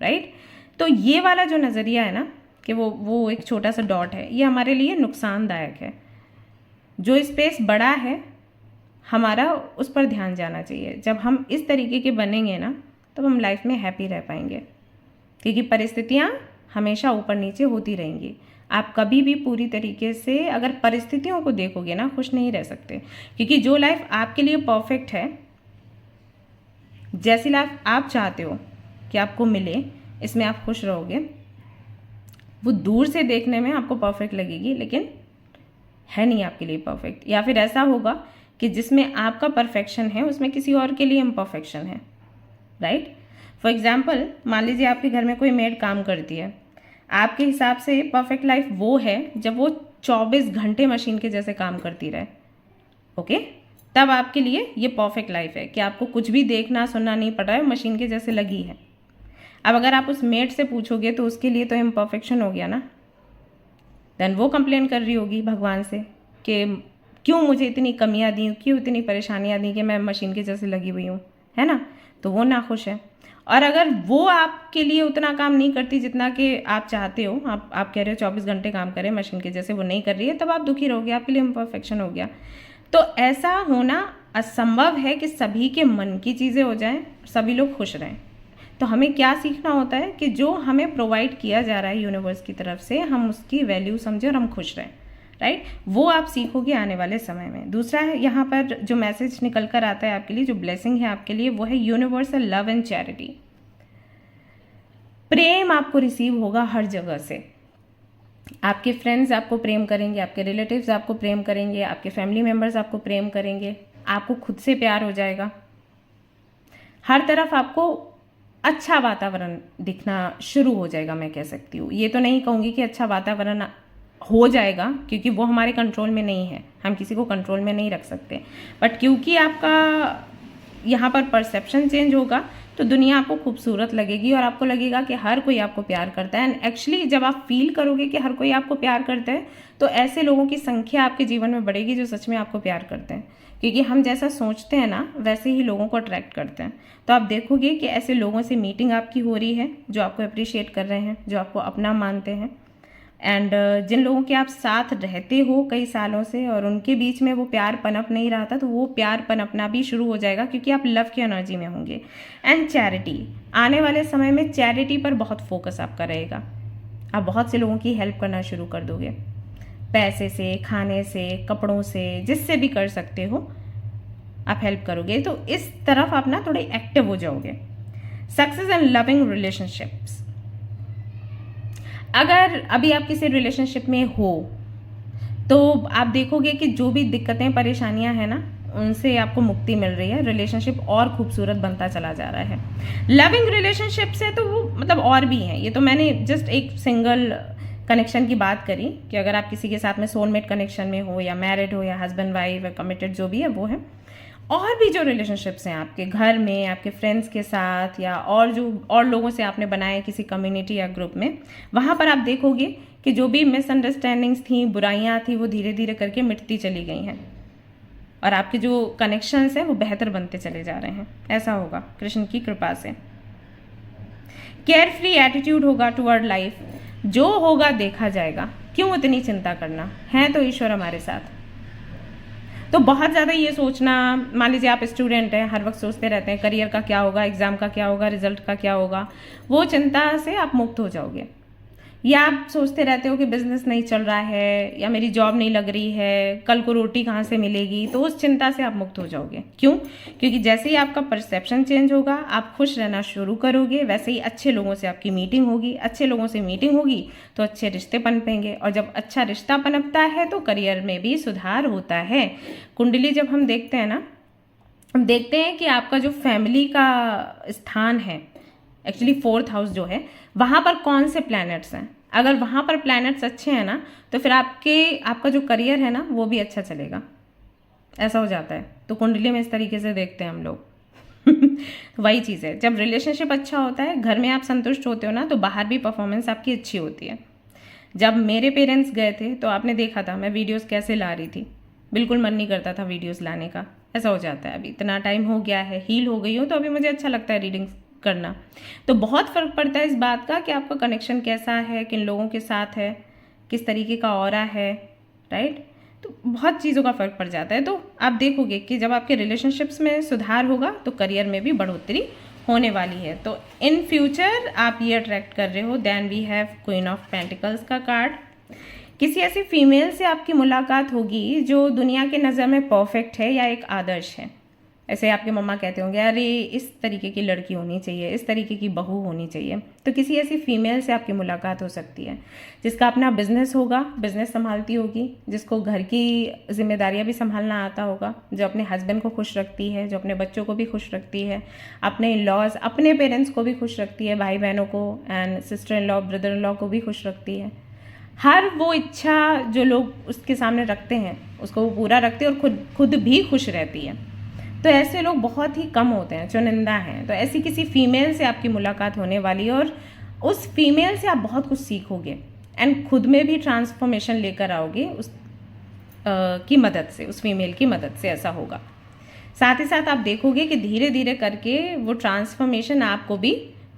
Speaker 1: राइट। तो ये वाला जो नज़रिया है ना कि वो एक छोटा सा डॉट है, ये हमारे लिए नुकसानदायक है। जो स्पेस बड़ा है हमारा, उस पर ध्यान जाना चाहिए। जब हम इस तरीके के बनेंगे ना, तब हम लाइफ में हैप्पी रह पाएंगे। क्योंकि परिस्थितियाँ हमेशा ऊपर नीचे होती रहेंगी। आप कभी भी पूरी तरीके से अगर परिस्थितियों को देखोगे ना, खुश नहीं रह सकते। क्योंकि जो लाइफ आपके लिए परफेक्ट है, जैसी लाइफ आप चाहते हो कि आपको मिले, इसमें आप खुश रहोगे। वो दूर से देखने में आपको परफेक्ट लगेगी, लेकिन है नहीं आपके लिए परफेक्ट। या फिर ऐसा होगा कि जिसमें आपका परफेक्शन है, उसमें किसी और के लिए इम्परफेक्शन है, राइट। फॉर एग्जाम्पल, मान लीजिए आपके घर में कोई मेड काम करती है। आपके हिसाब से परफेक्ट लाइफ वो है जब वो 24 घंटे मशीन के जैसे काम करती रहे, ओके, तब आपके लिए ये परफेक्ट लाइफ है कि आपको कुछ भी देखना सुनना नहीं पड़ रहा है, मशीन के जैसे लगी है। अब अगर आप उस मेड से पूछोगे तो उसके लिए तो इम्परफेक्शन हो गया ना, देन वो कंप्लेन कर रही होगी भगवान से कि क्यों मुझे इतनी कमियां दी, क्यों इतनी परेशानियां दी कि मैं मशीन के जैसे लगी हुई हूँ, है ना। तो वो नाखुश है। और अगर वो आपके लिए उतना काम नहीं करती जितना कि आप चाहते हो, आप कह रहे हो 24 घंटे काम करे मशीन के जैसे, वो नहीं कर रही है, तब आप दुखी रहोगे, आपके लिए इम्परफेक्शन हो गया। तो ऐसा होना असंभव है कि सभी के मन की चीज़ें हो जाएं, सभी लोग खुश रहें। तो हमें क्या सीखना होता है कि जो हमें प्रोवाइड किया जा रहा है यूनिवर्स की तरफ से, हम उसकी वैल्यू समझें और हम खुश रहें, राइट। वो आप सीखोगे आने वाले समय में। दूसरा है, यहाँ पर जो मैसेज निकल कर आता है आपके लिए, जो ब्लेसिंग है आपके लिए, वो है यूनिवर्सल लव एंड चैरिटी। प्रेम आपको रिसीव होगा हर जगह से। आपके फ्रेंड्स आपको प्रेम करेंगे, आपके रिलेटिव्स आपको प्रेम करेंगे, आपके फैमिली मेम्बर्स आपको प्रेम करेंगे, आपको खुद से प्यार हो जाएगा। हर तरफ आपको अच्छा वातावरण दिखना शुरू हो जाएगा, मैं कह सकती हूँ। ये तो नहीं कहूँगी कि अच्छा वातावरण हो जाएगा, क्योंकि वो हमारे कंट्रोल में नहीं है, हम किसी को कंट्रोल में नहीं रख सकते। बट क्योंकि आपका यहाँ पर परसेप्शन चेंज होगा तो दुनिया आपको खूबसूरत लगेगी और आपको लगेगा कि हर कोई आपको प्यार करता है। एंड एक्चुअली जब आप फील करोगे कि हर कोई आपको प्यार करता है तो ऐसे लोगों की संख्या आपके जीवन में बढ़ेगी जो सच में आपको प्यार करते हैं, क्योंकि हम जैसा सोचते हैं ना वैसे ही लोगों को अट्रैक्ट करते हैं। तो आप देखोगे कि ऐसे लोगों से मीटिंग आपकी हो रही है जो आपको अप्रिशिएट कर रहे हैं, जो आपको अपना मानते हैं। एंड जिन लोगों के आप साथ रहते हो कई सालों से और उनके बीच में वो प्यार पनप नहीं रहा था, तो वो प्यार पनपना भी शुरू हो जाएगा, क्योंकि आप लव की एनर्जी में होंगे। एंड चैरिटी, आने वाले समय में चैरिटी पर बहुत फोकस आपका रहेगा। आप बहुत से लोगों की हेल्प करना शुरू कर दोगे, पैसे से, खाने से, कपड़ों से, जिससे भी कर सकते हो आप हेल्प करोगे। तो इस तरफ आप ना थोड़े एक्टिव हो जाओगे। सक्सेस एंड लविंग रिलेशनशिप्स, अगर अभी आप किसी रिलेशनशिप में हो तो आप देखोगे कि जो भी दिक्कतें परेशानियां हैं ना उनसे आपको मुक्ति मिल रही है, रिलेशनशिप और खूबसूरत बनता चला जा रहा है। लविंग रिलेशनशिप से तो वो मतलब और भी हैं, ये तो मैंने जस्ट एक सिंगल कनेक्शन की बात करी कि अगर आप किसी के साथ में सोलमेट कनेक्शन में हो या मैरिड हो या हस्बैंड वाइफ या कमिटेड जो भी है वो है। और भी जो रिलेशनशिप्स हैं आपके घर में, आपके फ्रेंड्स के साथ या और जो और लोगों से आपने बनाए किसी कम्युनिटी या ग्रुप में, वहाँ पर आप देखोगे कि जो भी मिसअंडरस्टैंडिंग्स थी, बुराइयाँ थी, वो धीरे धीरे करके मिटती चली गई हैं और आपके जो कनेक्शंस हैं वो बेहतर बनते चले जा रहे हैं। ऐसा होगा कृष्ण की कृपा से। केयर फ्री एटीट्यूड होगा टुवर्ड लाइफ, जो होगा देखा जाएगा, क्यों इतनी चिंता करना, है तो ईश्वर हमारे साथ। तो बहुत ज़्यादा ये सोचना, मान लीजिए आप स्टूडेंट हैं, हर वक्त सोचते रहते हैं करियर का क्या होगा, एग्ज़ाम का क्या होगा, रिजल्ट का क्या होगा, वो चिंता से आप मुक्त हो जाओगे। या आप सोचते रहते हो कि बिजनेस नहीं चल रहा है या मेरी जॉब नहीं लग रही है, कल को रोटी कहाँ से मिलेगी, तो उस चिंता से आप मुक्त हो जाओगे। क्यों? क्योंकि जैसे ही आपका परसेप्शन चेंज होगा, आप खुश रहना शुरू करोगे, वैसे ही अच्छे लोगों से आपकी मीटिंग होगी, अच्छे लोगों से मीटिंग होगी तो अच्छे रिश्ते पनपेंगे, और जब अच्छा रिश्ता पनपता है तो करियर में भी सुधार होता है। कुंडली जब हम देखते हैं ना, हम देखते हैं कि आपका जो फैमिली का स्थान है, एक्चुअली 4th हाउस जो है, वहाँ पर कौन से प्लैनेट्स हैं। अगर वहाँ पर प्लैनेट्स अच्छे हैं ना तो फिर आपका जो करियर है ना वो भी अच्छा चलेगा, ऐसा हो जाता है। तो कुंडली में इस तरीके से देखते हैं हम लोग। वही चीज़ है, जब रिलेशनशिप अच्छा होता है, घर में आप संतुष्ट होते हो ना, तो बाहर भी परफॉर्मेंस आपकी अच्छी होती है। जब मेरे पेरेंट्स गए थे तो आपने देखा था मैं वीडियोस कैसे ला रही थी, बिल्कुल मन नहीं करता था वीडियोस लाने का। ऐसा हो जाता है, अभी इतना टाइम हो गया है, हील हो गई हूँ, तो अभी मुझे अच्छा लगता है रीडिंग्स करना। तो बहुत फ़र्क पड़ता है इस बात का कि आपका कनेक्शन कैसा है, किन लोगों के साथ है, किस तरीके का ऑरा है, राइट। तो बहुत चीज़ों का फ़र्क पड़ जाता है। तो आप देखोगे कि जब आपके रिलेशनशिप्स में सुधार होगा तो करियर में भी बढ़ोतरी होने वाली है। तो इन फ्यूचर आप ये अट्रैक्ट कर रहे हो। Then we have queen of pentacles का कार्ड। किसी ऐसी फीमेल से आपकी मुलाकात होगी जो दुनिया के नज़र में परफेक्ट है या एक आदर्श है। ऐसे आपके मम्मा कहते होंगे अरे इस तरीके की लड़की होनी चाहिए, इस तरीके की बहू होनी चाहिए। तो किसी ऐसी फीमेल से आपकी मुलाकात हो सकती है जिसका अपना बिजनेस होगा, बिजनेस संभालती होगी, जिसको घर की जिम्मेदारियां भी संभालना आता होगा, जो अपने हस्बैंड को खुश रखती है, जो अपने बच्चों को भी खुश रखती है, अपने इन-लॉज, अपने पेरेंट्स को भी खुश रखती है, भाई बहनों को and sister in law, brother in law को भी खुश रखती है। हर वो इच्छा जो लोग उसके सामने रखते हैं उसको वो पूरा रखते हैं और खुद खुद भी खुश रहती है। तो ऐसे लोग बहुत ही कम होते हैं, चुनिंदा हैं। तो ऐसी किसी फीमेल से आपकी मुलाकात होने वाली है और उस फीमेल से आप बहुत कुछ सीखोगे एंड खुद में भी ट्रांसफॉर्मेशन लेकर आओगे उस की मदद से, उस फीमेल की मदद से ऐसा होगा। साथ ही साथ आप देखोगे कि धीरे धीरे करके वो ट्रांसफॉर्मेशन आपको भी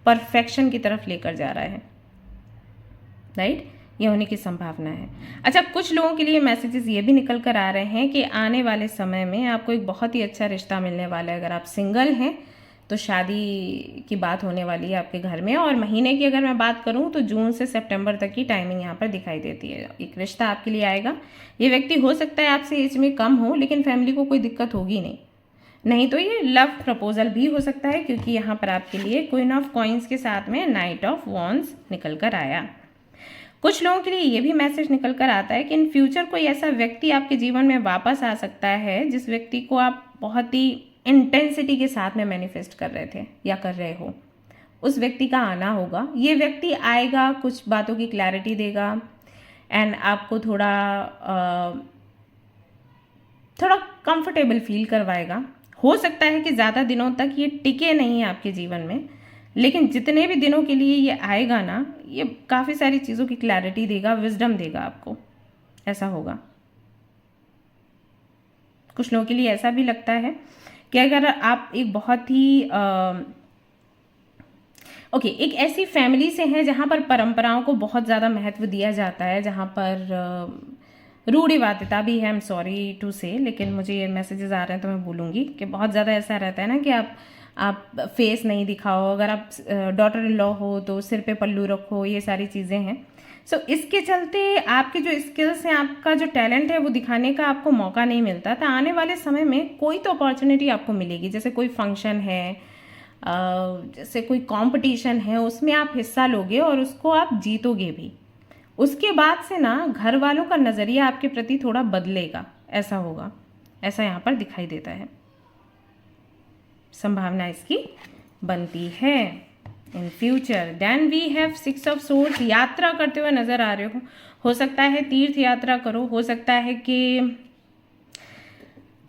Speaker 1: परफेक्शन की तरफ लेकर जा रहा है, राइट। ये होने की संभावना है। अच्छा, कुछ लोगों के लिए मैसेजेस ये भी निकल कर आ रहे हैं कि आने वाले समय में आपको एक बहुत ही अच्छा रिश्ता मिलने वाला है। अगर आप सिंगल हैं तो शादी की बात होने वाली है आपके घर में। और महीने की अगर मैं बात करूं तो जून से सितंबर तक की टाइमिंग यहाँ पर दिखाई देती है। एक रिश्ता आपके लिए आएगा। ये व्यक्ति हो सकता है आपसे एज में कम हो, लेकिन फैमिली को कोई दिक्कत होगी नहीं तो ये लव प्रपोजल भी हो सकता है, क्योंकि यहाँ पर आपके लिए क्वीन ऑफ कॉइन्स के साथ में नाइट ऑफ वॉन्ड्स निकल कर आया। कुछ लोगों के लिए ये भी मैसेज निकल कर आता है कि इन फ्यूचर कोई ऐसा व्यक्ति आपके जीवन में वापस आ सकता है जिस व्यक्ति को आप बहुत ही इंटेंसिटी के साथ में मैनिफेस्ट कर रहे थे या कर रहे हो। उस व्यक्ति का आना होगा। ये व्यक्ति आएगा, कुछ बातों की क्लैरिटी देगा एंड आपको थोड़ा कंफर्टेबल फील करवाएगा। हो सकता है कि ज़्यादा दिनों तक ये टिके नहीं आपके जीवन में, लेकिन जितने भी दिनों के लिए ये आएगा ना, ये काफ़ी सारी चीज़ों की क्लैरिटी देगा, विजडम देगा आपको, ऐसा होगा। कुछ लोगों के लिए ऐसा भी लगता है कि अगर आप एक बहुत ही एक ऐसी फैमिली से हैं जहाँ पर परंपराओं को बहुत ज़्यादा महत्व दिया जाता है, जहाँ पर रूढ़िवादिता भी है। आई एम सॉरी टू से, लेकिन मुझे ये मैसेजेस आ रहे हैं तो मैं बोलूँगी कि बहुत ज़्यादा ऐसा रहता है ना कि आप फेस नहीं दिखाओ। अगर आप डॉटर इन लॉ हो तो सिर पे पल्लू रखो, ये सारी चीज़ें हैं। सो इसके चलते आपके जो स्किल्स हैं, आपका जो टैलेंट है, वो दिखाने का आपको मौका नहीं मिलता। तो आने वाले समय में कोई तो अपॉर्चुनिटी आपको मिलेगी, जैसे कोई फंक्शन है, जैसे कोई कंपटीशन है, उसमें आप हिस्सा लोगे और उसको आप जीतोगे भी। उसके बाद से ना घर वालों का नज़रिया आपके प्रति थोड़ा बदलेगा, ऐसा होगा, ऐसा यहाँ पर दिखाई देता है। संभावना इसकी बनती है in future. Then we have 6 of swords. यात्रा करते हुए नजर आ रहे हो सकता है तीर्थ यात्रा करो, हो सकता है कि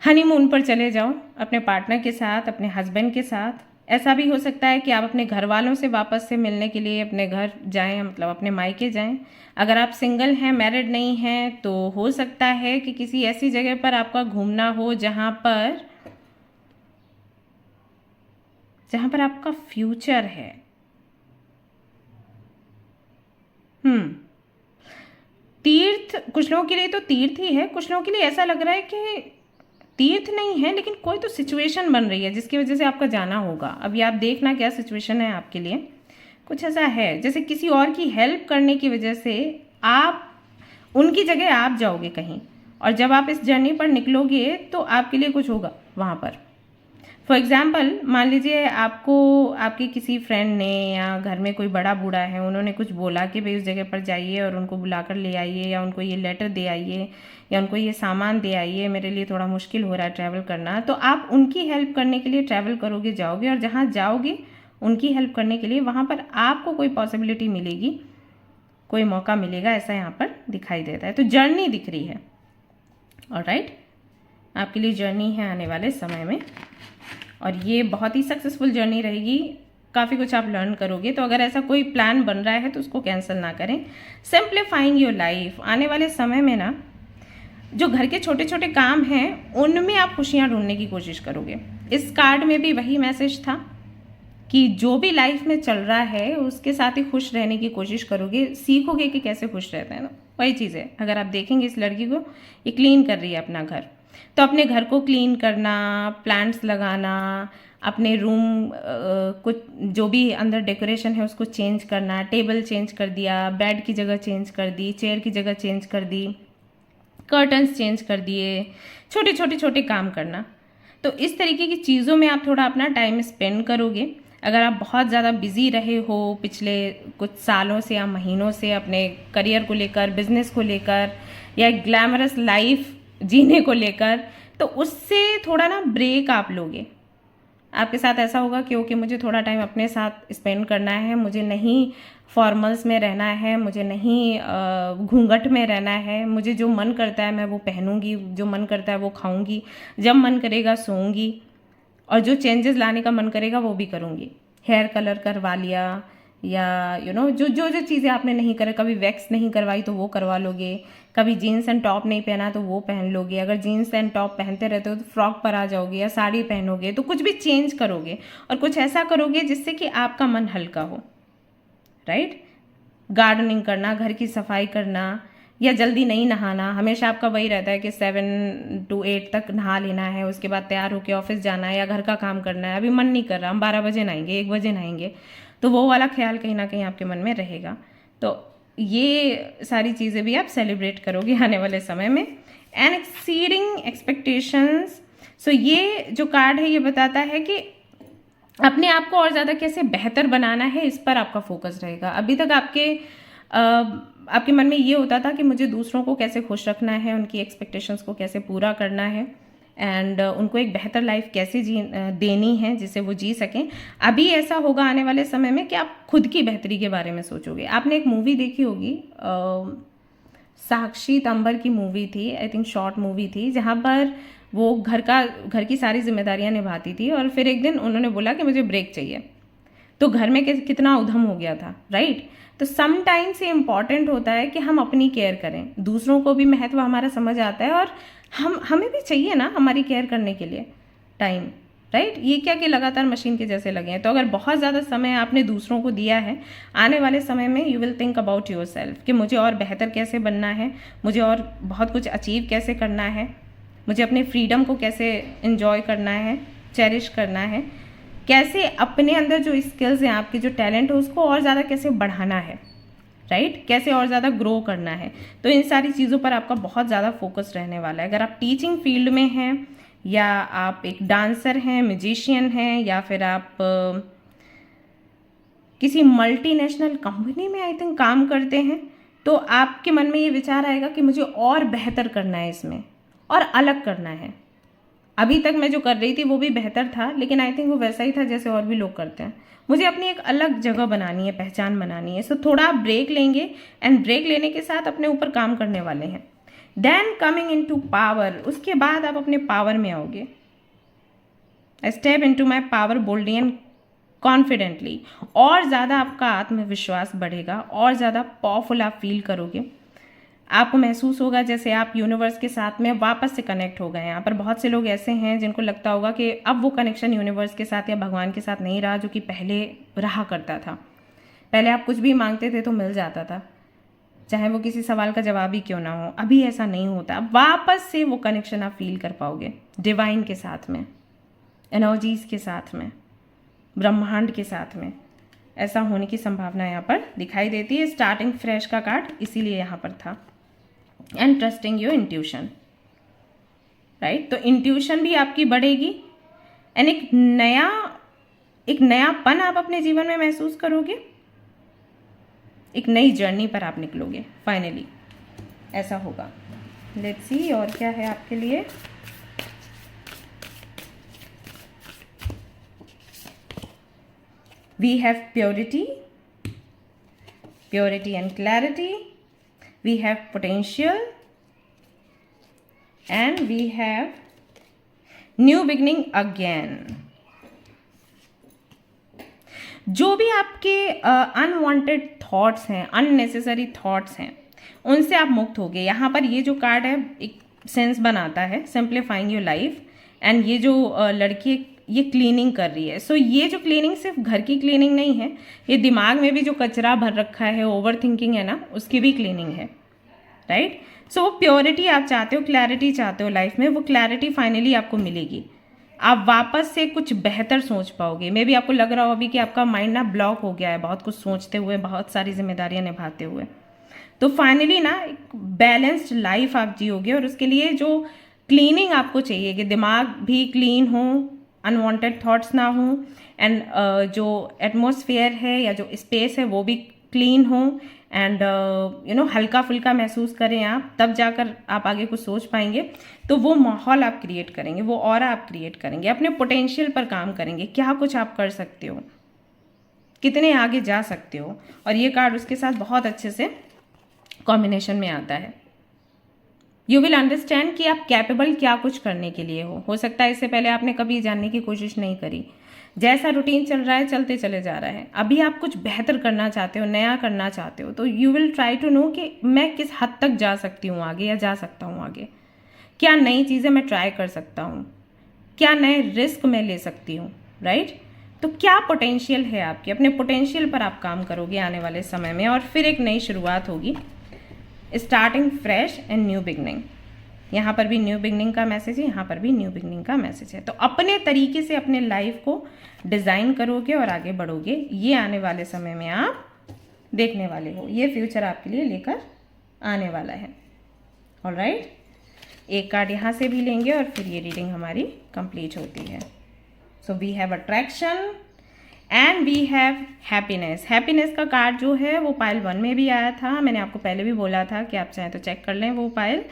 Speaker 1: हनीमून पर चले जाओ अपने पार्टनर के साथ, अपने हस्बैंड के साथ। ऐसा भी हो सकता है कि आप अपने घर वालों से वापस से मिलने के लिए अपने घर जाएं, मतलब अपने मायके जाएं। अगर आप सिंगल हैं, मैरिड नहीं हैं, तो हो सकता है कि किसी ऐसी जगह पर आपका घूमना हो जहां पर आपका फ्यूचर है। तीर्थ कुछ लोगों के लिए तो तीर्थ ही है, कुछ लोगों के लिए ऐसा लग रहा है कि तीर्थ नहीं है, लेकिन कोई तो सिचुएशन बन रही है जिसकी वजह से आपका जाना होगा। अभी आप देखना क्या सिचुएशन है आपके लिए। कुछ ऐसा है जैसे किसी और की हेल्प करने की वजह से आप उनकी जगह आप जाओगे कहीं, और जब आप इस जर्नी पर निकलोगे तो आपके लिए कुछ होगा वहाँ पर। फॉर एग्जाम्पल, मान लीजिए आपको आपके किसी फ्रेंड ने या घर में कोई बड़ा बूढ़ा है, उन्होंने कुछ बोला कि भाई उस जगह पर जाइए और उनको बुलाकर ले आइए, या उनको ये लेटर दे आइए, या उनको ये सामान दे आइए, मेरे लिए थोड़ा मुश्किल हो रहा है ट्रैवल करना। तो आप उनकी हेल्प करने के लिए ट्रैवल करोगे, जाओगे, और जहाँ जाओगे उनकी हेल्प करने के लिए वहाँ पर आपको कोई पॉसिबिलिटी मिलेगी, कोई मौका मिलेगा, ऐसा यहाँ पर दिखाई देता है। तो जर्नी दिख रही है, ऑलराइट, आपके लिए जर्नी है आने वाले समय में, और ये बहुत ही सक्सेसफुल जर्नी रहेगी। काफ़ी कुछ आप लर्न करोगे। तो अगर ऐसा कोई प्लान बन रहा है तो उसको कैंसिल ना करें। सिंप्लीफाइंग योर लाइफ, आने वाले समय में ना जो घर के छोटे छोटे काम हैं उनमें आप खुशियाँ ढूंढने की कोशिश करोगे। इस कार्ड में भी वही मैसेज था कि जो भी लाइफ में चल रहा है उसके साथ ही खुश रहने की कोशिश करोगे, सीखोगे कि कैसे खुश रहते हैं ना, वही चीज़ है। अगर आप देखेंगे इस लड़की को, ये क्लीन कर रही है अपना घर, तो अपने घर को क्लीन करना, प्लांट्स लगाना, अपने रूम कुछ जो भी अंदर डेकोरेशन है उसको चेंज करना, टेबल चेंज कर दिया, बेड की जगह चेंज कर दी, चेयर की जगह चेंज कर दी, कर्टन्स चेंज कर दिए, छोटे काम करना। तो इस तरीके की चीज़ों में आप थोड़ा अपना टाइम स्पेंड करोगे। अगर आप बहुत ज़्यादा बिजी रहे हो पिछले कुछ सालों से या महीनों से अपने करियर को लेकर, बिजनेस को लेकर, या ग्लैमरस लाइफ जीने को लेकर, तो उससे थोड़ा ना ब्रेक आप लोगे, आपके साथ ऐसा होगा कि ओके मुझे थोड़ा टाइम अपने साथ स्पेंड करना है, मुझे नहीं फॉर्मल्स में रहना है, मुझे नहीं घूंघट में रहना है, मुझे जो मन करता है मैं वो पहनूंगी, जो मन करता है वो खाऊंगी, जब मन करेगा सोऊंगी, और जो चेंजेस लाने का मन करेगा वो भी करूंगी। हेयर कलर करवा लिया, या जो जो जो चीज़ें आपने नहीं करा, कभी वैक्स नहीं करवाई तो वो करवा लोगे, कभी जीन्स एंड टॉप नहीं पहना तो वो पहन लोगे, अगर जीन्स एंड टॉप पहनते रहते हो तो फ्रॉक पर आ जाओगे या साड़ी पहनोगे, तो कुछ भी चेंज करोगे और कुछ ऐसा करोगे जिससे कि आपका मन हल्का हो, राइट। गार्डनिंग करना, घर की सफाई करना, या जल्दी नहीं नहाना, हमेशा आपका वही रहता है कि 7 to 8 तक नहा लेना है, उसके बाद तैयार होकर ऑफिस जाना है या घर का काम करना है, अभी मन नहीं कर रहा, हम 12 बजे नहाएंगे, 1 बजे नहाएंगे, तो वो वाला ख्याल कहीं ना कहीं आपके मन में रहेगा। तो ये सारी चीज़ें भी आप सेलिब्रेट करोगे आने वाले समय में। एंड एक्सीडिंग एक्सपेक्टेशंस, सो ये जो कार्ड है ये बताता है कि अपने आप को और ज़्यादा कैसे बेहतर बनाना है, इस पर आपका फोकस रहेगा। अभी तक आपके मन में ये होता था कि मुझे दूसरों को कैसे खुश रखना है, उनकी एक्सपेक्टेशंस को कैसे पूरा करना है, एंड उनको एक बेहतर लाइफ कैसे देनी है जिससे वो जी सकें। अभी ऐसा होगा आने वाले समय में कि आप खुद की बेहतरी के बारे में सोचोगे। आपने एक मूवी देखी होगी, साक्षी तंबर की मूवी थी, आई थिंक शॉर्ट मूवी थी, जहाँ पर वो घर की सारी जिम्मेदारियां निभाती थी और फिर एक दिन उन्होंने बोला कि मुझे ब्रेक चाहिए, तो घर में कितना उधम हो गया था, राइट। तो समटाइम्स ये इम्पॉर्टेंट होता है कि हम अपनी केयर करें, दूसरों को भी महत्व हमारा समझ आता है, और हमें भी चाहिए ना हमारी केयर करने के लिए टाइम, राइट। ये क्या कि लगातार मशीन के जैसे लगे हैं। तो अगर बहुत ज़्यादा समय आपने दूसरों को दिया है, आने वाले समय में you will think about your self कि मुझे और बेहतर कैसे बनना है, मुझे और बहुत कुछ अचीव कैसे करना है, मुझे अपने फ्रीडम को कैसे इन्जॉय करना है, चेरिश करना है, कैसे अपने अंदर जो स्किल्स हैं, आपके जो टैलेंट है उसको और ज़्यादा कैसे बढ़ाना है, राइट, कैसे और ज़्यादा ग्रो करना है। तो इन सारी चीज़ों पर आपका बहुत ज़्यादा फोकस रहने वाला है। अगर आप टीचिंग फील्ड में हैं, या आप एक डांसर हैं, म्यूजिशियन हैं, या फिर आप किसी मल्टीनेशनल कंपनी में आई थिंक काम करते हैं, तो आपके मन में ये विचार आएगा कि मुझे और बेहतर करना है इसमें, और अलग करना है। अभी तक मैं जो कर रही थी वो भी बेहतर था, लेकिन आई थिंक वो वैसा ही था जैसे और भी लोग करते हैं। मुझे अपनी एक अलग जगह बनानी है, पहचान बनानी है। सो थोड़ा आप ब्रेक लेंगे, एंड ब्रेक लेने के साथ अपने ऊपर काम करने वाले हैं। देन कमिंग इनटू पावर, उसके बाद आप अपने पावर में आओगे। आई step into my power boldly and confidently. और ज़्यादा आपका आत्मविश्वास बढ़ेगा, और ज़्यादा पावरफुल आप फील करोगे। आपको महसूस होगा जैसे आप यूनिवर्स के साथ में वापस से कनेक्ट हो गए। यहाँ पर बहुत से लोग ऐसे हैं जिनको लगता होगा कि अब वो कनेक्शन यूनिवर्स के साथ या भगवान के साथ नहीं रहा जो कि पहले रहा करता था। पहले आप कुछ भी मांगते थे तो मिल जाता था, चाहे वो किसी सवाल का जवाब ही क्यों ना हो। अभी ऐसा नहीं होता। अब वापस से वो कनेक्शन आप फील कर पाओगे डिवाइन के साथ में, एनर्जीज के साथ में, ब्रह्मांड के साथ में। ऐसा होने की संभावना यहाँ पर दिखाई देती है। स्टार्टिंग फ्रेश का कार्ड इसीलिए यहाँ पर था। And trusting your intuition, right. तो इंट्यूशन भी आपकी बढ़ेगी, एंड एक नयापन आप अपने जीवन में महसूस करोगे। एक नई जर्नी पर आप निकलोगे फाइनली, ऐसा होगा। लेट्स सी और क्या है आपके लिए। We have purity and clarity, we have potential, and we have new beginning again. जो भी आपके अनवांटेड थॉट्स हैं, अननेसेसरी थॉट्स हैं, उनसे आप मुक्त होगे। यहाँ पर ये जो कार्ड है एक सेंस बनाता है, सिंप्लीफाइंग योर लाइफ। एंड ये जो लड़की ये क्लीनिंग कर रही है, सो ये जो क्लीनिंग सिर्फ घर की क्लीनिंग नहीं है, ये दिमाग में भी जो कचरा भर रखा है, ओवर थिंकिंग है ना, उसकी भी क्लीनिंग है, राइट। सो वो प्योरिटी आप चाहते हो, क्लैरिटी चाहते हो लाइफ में, वो क्लैरिटी फाइनली आपको मिलेगी। आप वापस से कुछ बेहतर सोच पाओगे। मे बी आपको लग रहा हो अभी कि आपका माइंड ना ब्लॉक हो गया है, बहुत कुछ सोचते हुए, बहुत सारी जिम्मेदारियां निभाते हुए। तो फाइनली ना एक बैलेंस्ड लाइफ आप जियोगे, और उसके लिए जो क्लीनिंग आपको चाहिए कि दिमाग भी क्लीन हो, अनवांटेड थॉट्स ना हो, एंड जो एटमॉस्फेयर है या जो स्पेस है वो भी क्लीन हो, एंड हल्का फुल्का महसूस करें आप, तब जाकर आप आगे कुछ सोच पाएंगे। तो वो माहौल आप क्रिएट करेंगे, वो ऑरा आप क्रिएट करेंगे, अपने पोटेंशियल पर काम करेंगे, क्या कुछ आप कर सकते हो, कितने आगे जा सकते हो। और ये कार्ड उसके साथ बहुत अच्छे से कॉम्बिनेशन में आता है। यू विल अंडरस्टैंड कि आप कैपेबल क्या कुछ करने के लिए हो सकता है इससे पहले आपने कभी जानने की कोशिश नहीं करी। जैसा रूटीन चल रहा है चलते चले जा रहा है, अभी आप कुछ बेहतर करना चाहते हो, नया करना चाहते हो, तो you will try to know कि मैं किस हद तक जा सकती हूँ आगे या जा सकता हूँ आगे, क्या नई चीज़ें मैं ट्राई कर सकता हूँ, क्या नए रिस्क मैं ले सकती हूँ, राइट। तो क्या पोटेंशियल है आपकी, अपने पोटेंशियल पर आप काम करोगे आने वाले समय में, और फिर एक नई शुरुआत होगी, starting fresh and new beginning. यहाँ पर भी न्यू बिगनिंग का मैसेज है, यहाँ पर भी न्यू बिगनिंग का मैसेज है। तो अपने तरीके से अपने लाइफ को डिज़ाइन करोगे और आगे बढ़ोगे, ये आने वाले समय में आप देखने वाले हो, ये फ्यूचर आपके लिए लेकर आने वाला है। ऑलराइट, एक कार्ड यहाँ से भी लेंगे और फिर ये रीडिंग हमारी कंप्लीट होती है। So we have attraction and we have happiness. Happiness का कार्ड जो है वो पाइल 1 में भी आया था, मैंने आपको पहले भी बोला था कि आप चाहें तो चेक कर लें वो पाइल,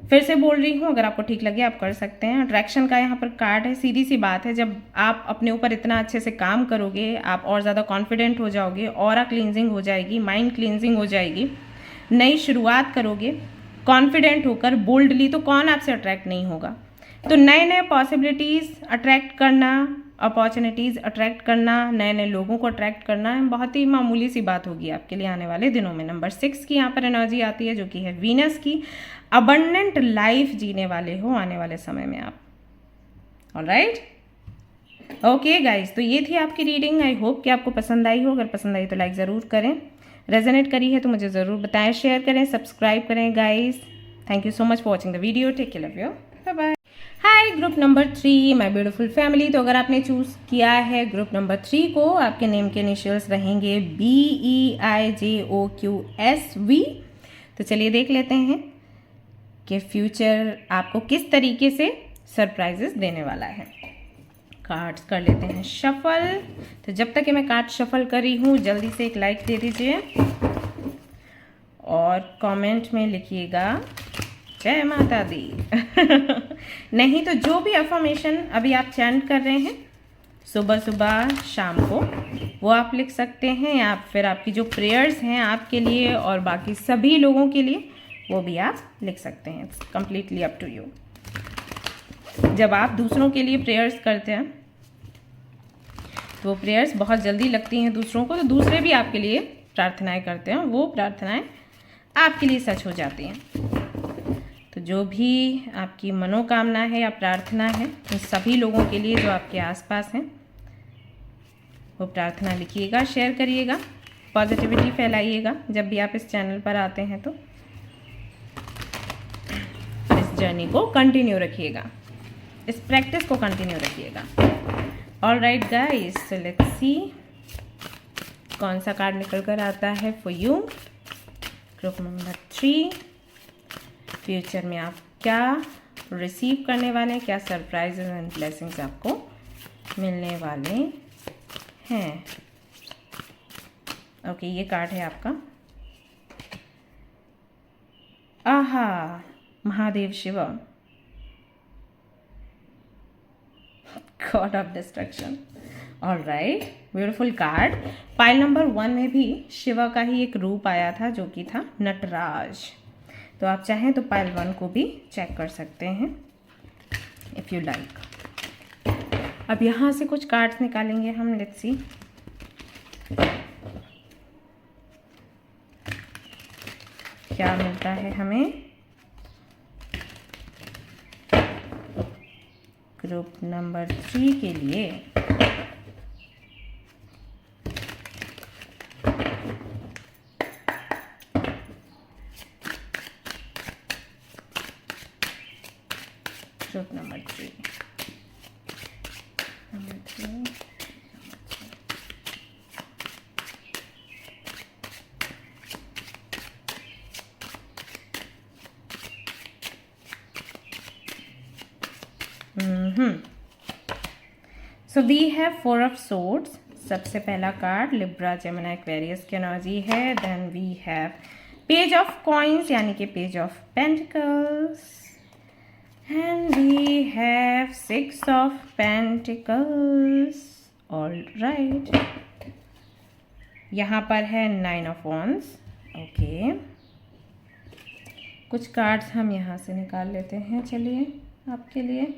Speaker 1: फिर से बोल रही हूँ, अगर आपको ठीक लगे आप कर सकते हैं। अट्रैक्शन का यहाँ पर कार्ड है, सीधी सी बात है, जब आप अपने ऊपर इतना अच्छे से काम करोगे आप और ज़्यादा कॉन्फिडेंट हो जाओगे, ऑरा क्लींजिंग हो जाएगी, माइंड क्लींजिंग हो जाएगी, नई शुरुआत करोगे कॉन्फिडेंट होकर, बोल्डली, तो कौन आपसे अट्रैक्ट नहीं होगा। तो नए नए पॉसिबिलिटीज़ अट्रैक्ट करना, अपॉर्चुनिटीज़ अट्रैक्ट करना, नए नए लोगों को अट्रैक्ट करना बहुत ही मामूली सी बात होगी आपके लिए आने वाले दिनों में। नंबर 6 की यहाँ पर एनर्जी आती है जो कि है वीनस की। अबंडेंट लाइफ जीने वाले हो आने वाले समय में आप। ऑलराइट, ओके गाइज, तो ये थी आपकी रीडिंग। आई होप कि आपको पसंद आई हो, अगर पसंद आई तो लाइक ज़रूर करें, रेजोनेट करी है तो मुझे ज़रूर बताएं, शेयर करें, सब्सक्राइब करें guys. Thank you so much for watching the video, take care, love you, bye bye. Hi group number 3, my beautiful family. तो अगर आपने चूज़ किया है ग्रुप नंबर 3 को, आपके नेम के इनिशियल्स रहेंगे BEIJOQSV। तो चलिए देख लेते हैं कि फ्यूचर आपको किस तरीके से सरप्राइजेस देने वाला है। कार्ड्स कर लेते हैं शफल। तो जब तक कि मैं कार्ड शफल कर रही हूँ, जल्दी से एक लाइक दे दीजिए और कमेंट में लिखिएगा जय माता दी। नहीं तो जो भी अफर्मेशन अभी आप चैंट कर रहे हैं सुबह सुबह शाम को, वो आप लिख सकते हैं, या फिर आपकी जो प्रेयर्स हैं आपके लिए और बाकी सभी लोगों के लिए, वो भी आप लिख सकते हैं। It's completely up to you. जब आप दूसरों के लिए प्रेयर्स करते हैं तो वो प्रेयर्स बहुत जल्दी लगती हैं दूसरों को, तो दूसरे भी आपके लिए प्रार्थनाएं करते हैं, वो प्रार्थनाएं आपके लिए सच हो जाती हैं। तो जो भी आपकी मनोकामना है या प्रार्थना है, उन सभी लोगों के लिए जो आपके आसपास हैं, वो प्रार्थना लिखिएगा, शेयर करिएगा, पॉजिटिविटी फैलाइएगा। जब भी आप इस चैनल पर आते हैं तो इस जर्नी को कंटिन्यू रखिएगा, इस प्रैक्टिस को कंटिन्यू रखिएगा। Alright guys, so let's see कौन सा कार्ड निकल कर आता है for you. Group number 3, future में आप क्या रिसीव करने वाले हैं, क्या सरप्राइजेस एंड ब्लेसिंग्स आपको मिलने वाले हैं। ओके, ये कार्ड है आपका आहा Mahadev Shiv, god of destruction. Alright, beautiful card. Pile number 1 में भी शिवा का ही एक रूप आया था जो कि था नटराज। तो आप चाहें तो पाइल 1 को भी चेक कर सकते हैं इफ़ यू लाइक। अब यहाँ से कुछ कार्ड्स निकालेंगे हम, लेट्स सी क्या मिलता है हमें। ग्रुप नंबर 3 के लिए group number 3 So we have 4 of Swords, सबसे पहला कार्ड लिब्रा जेमिनी एक्वेरियस की एनर्जी है। Then we have page of coins यानी कि page of pentacles and we have 6 of pentacles. All right, यहाँ पर है 9 ऑफ वॉन्ड्स। ओके, कुछ कार्ड्स हम यहाँ से निकाल लेते हैं, चलिए आपके लिए।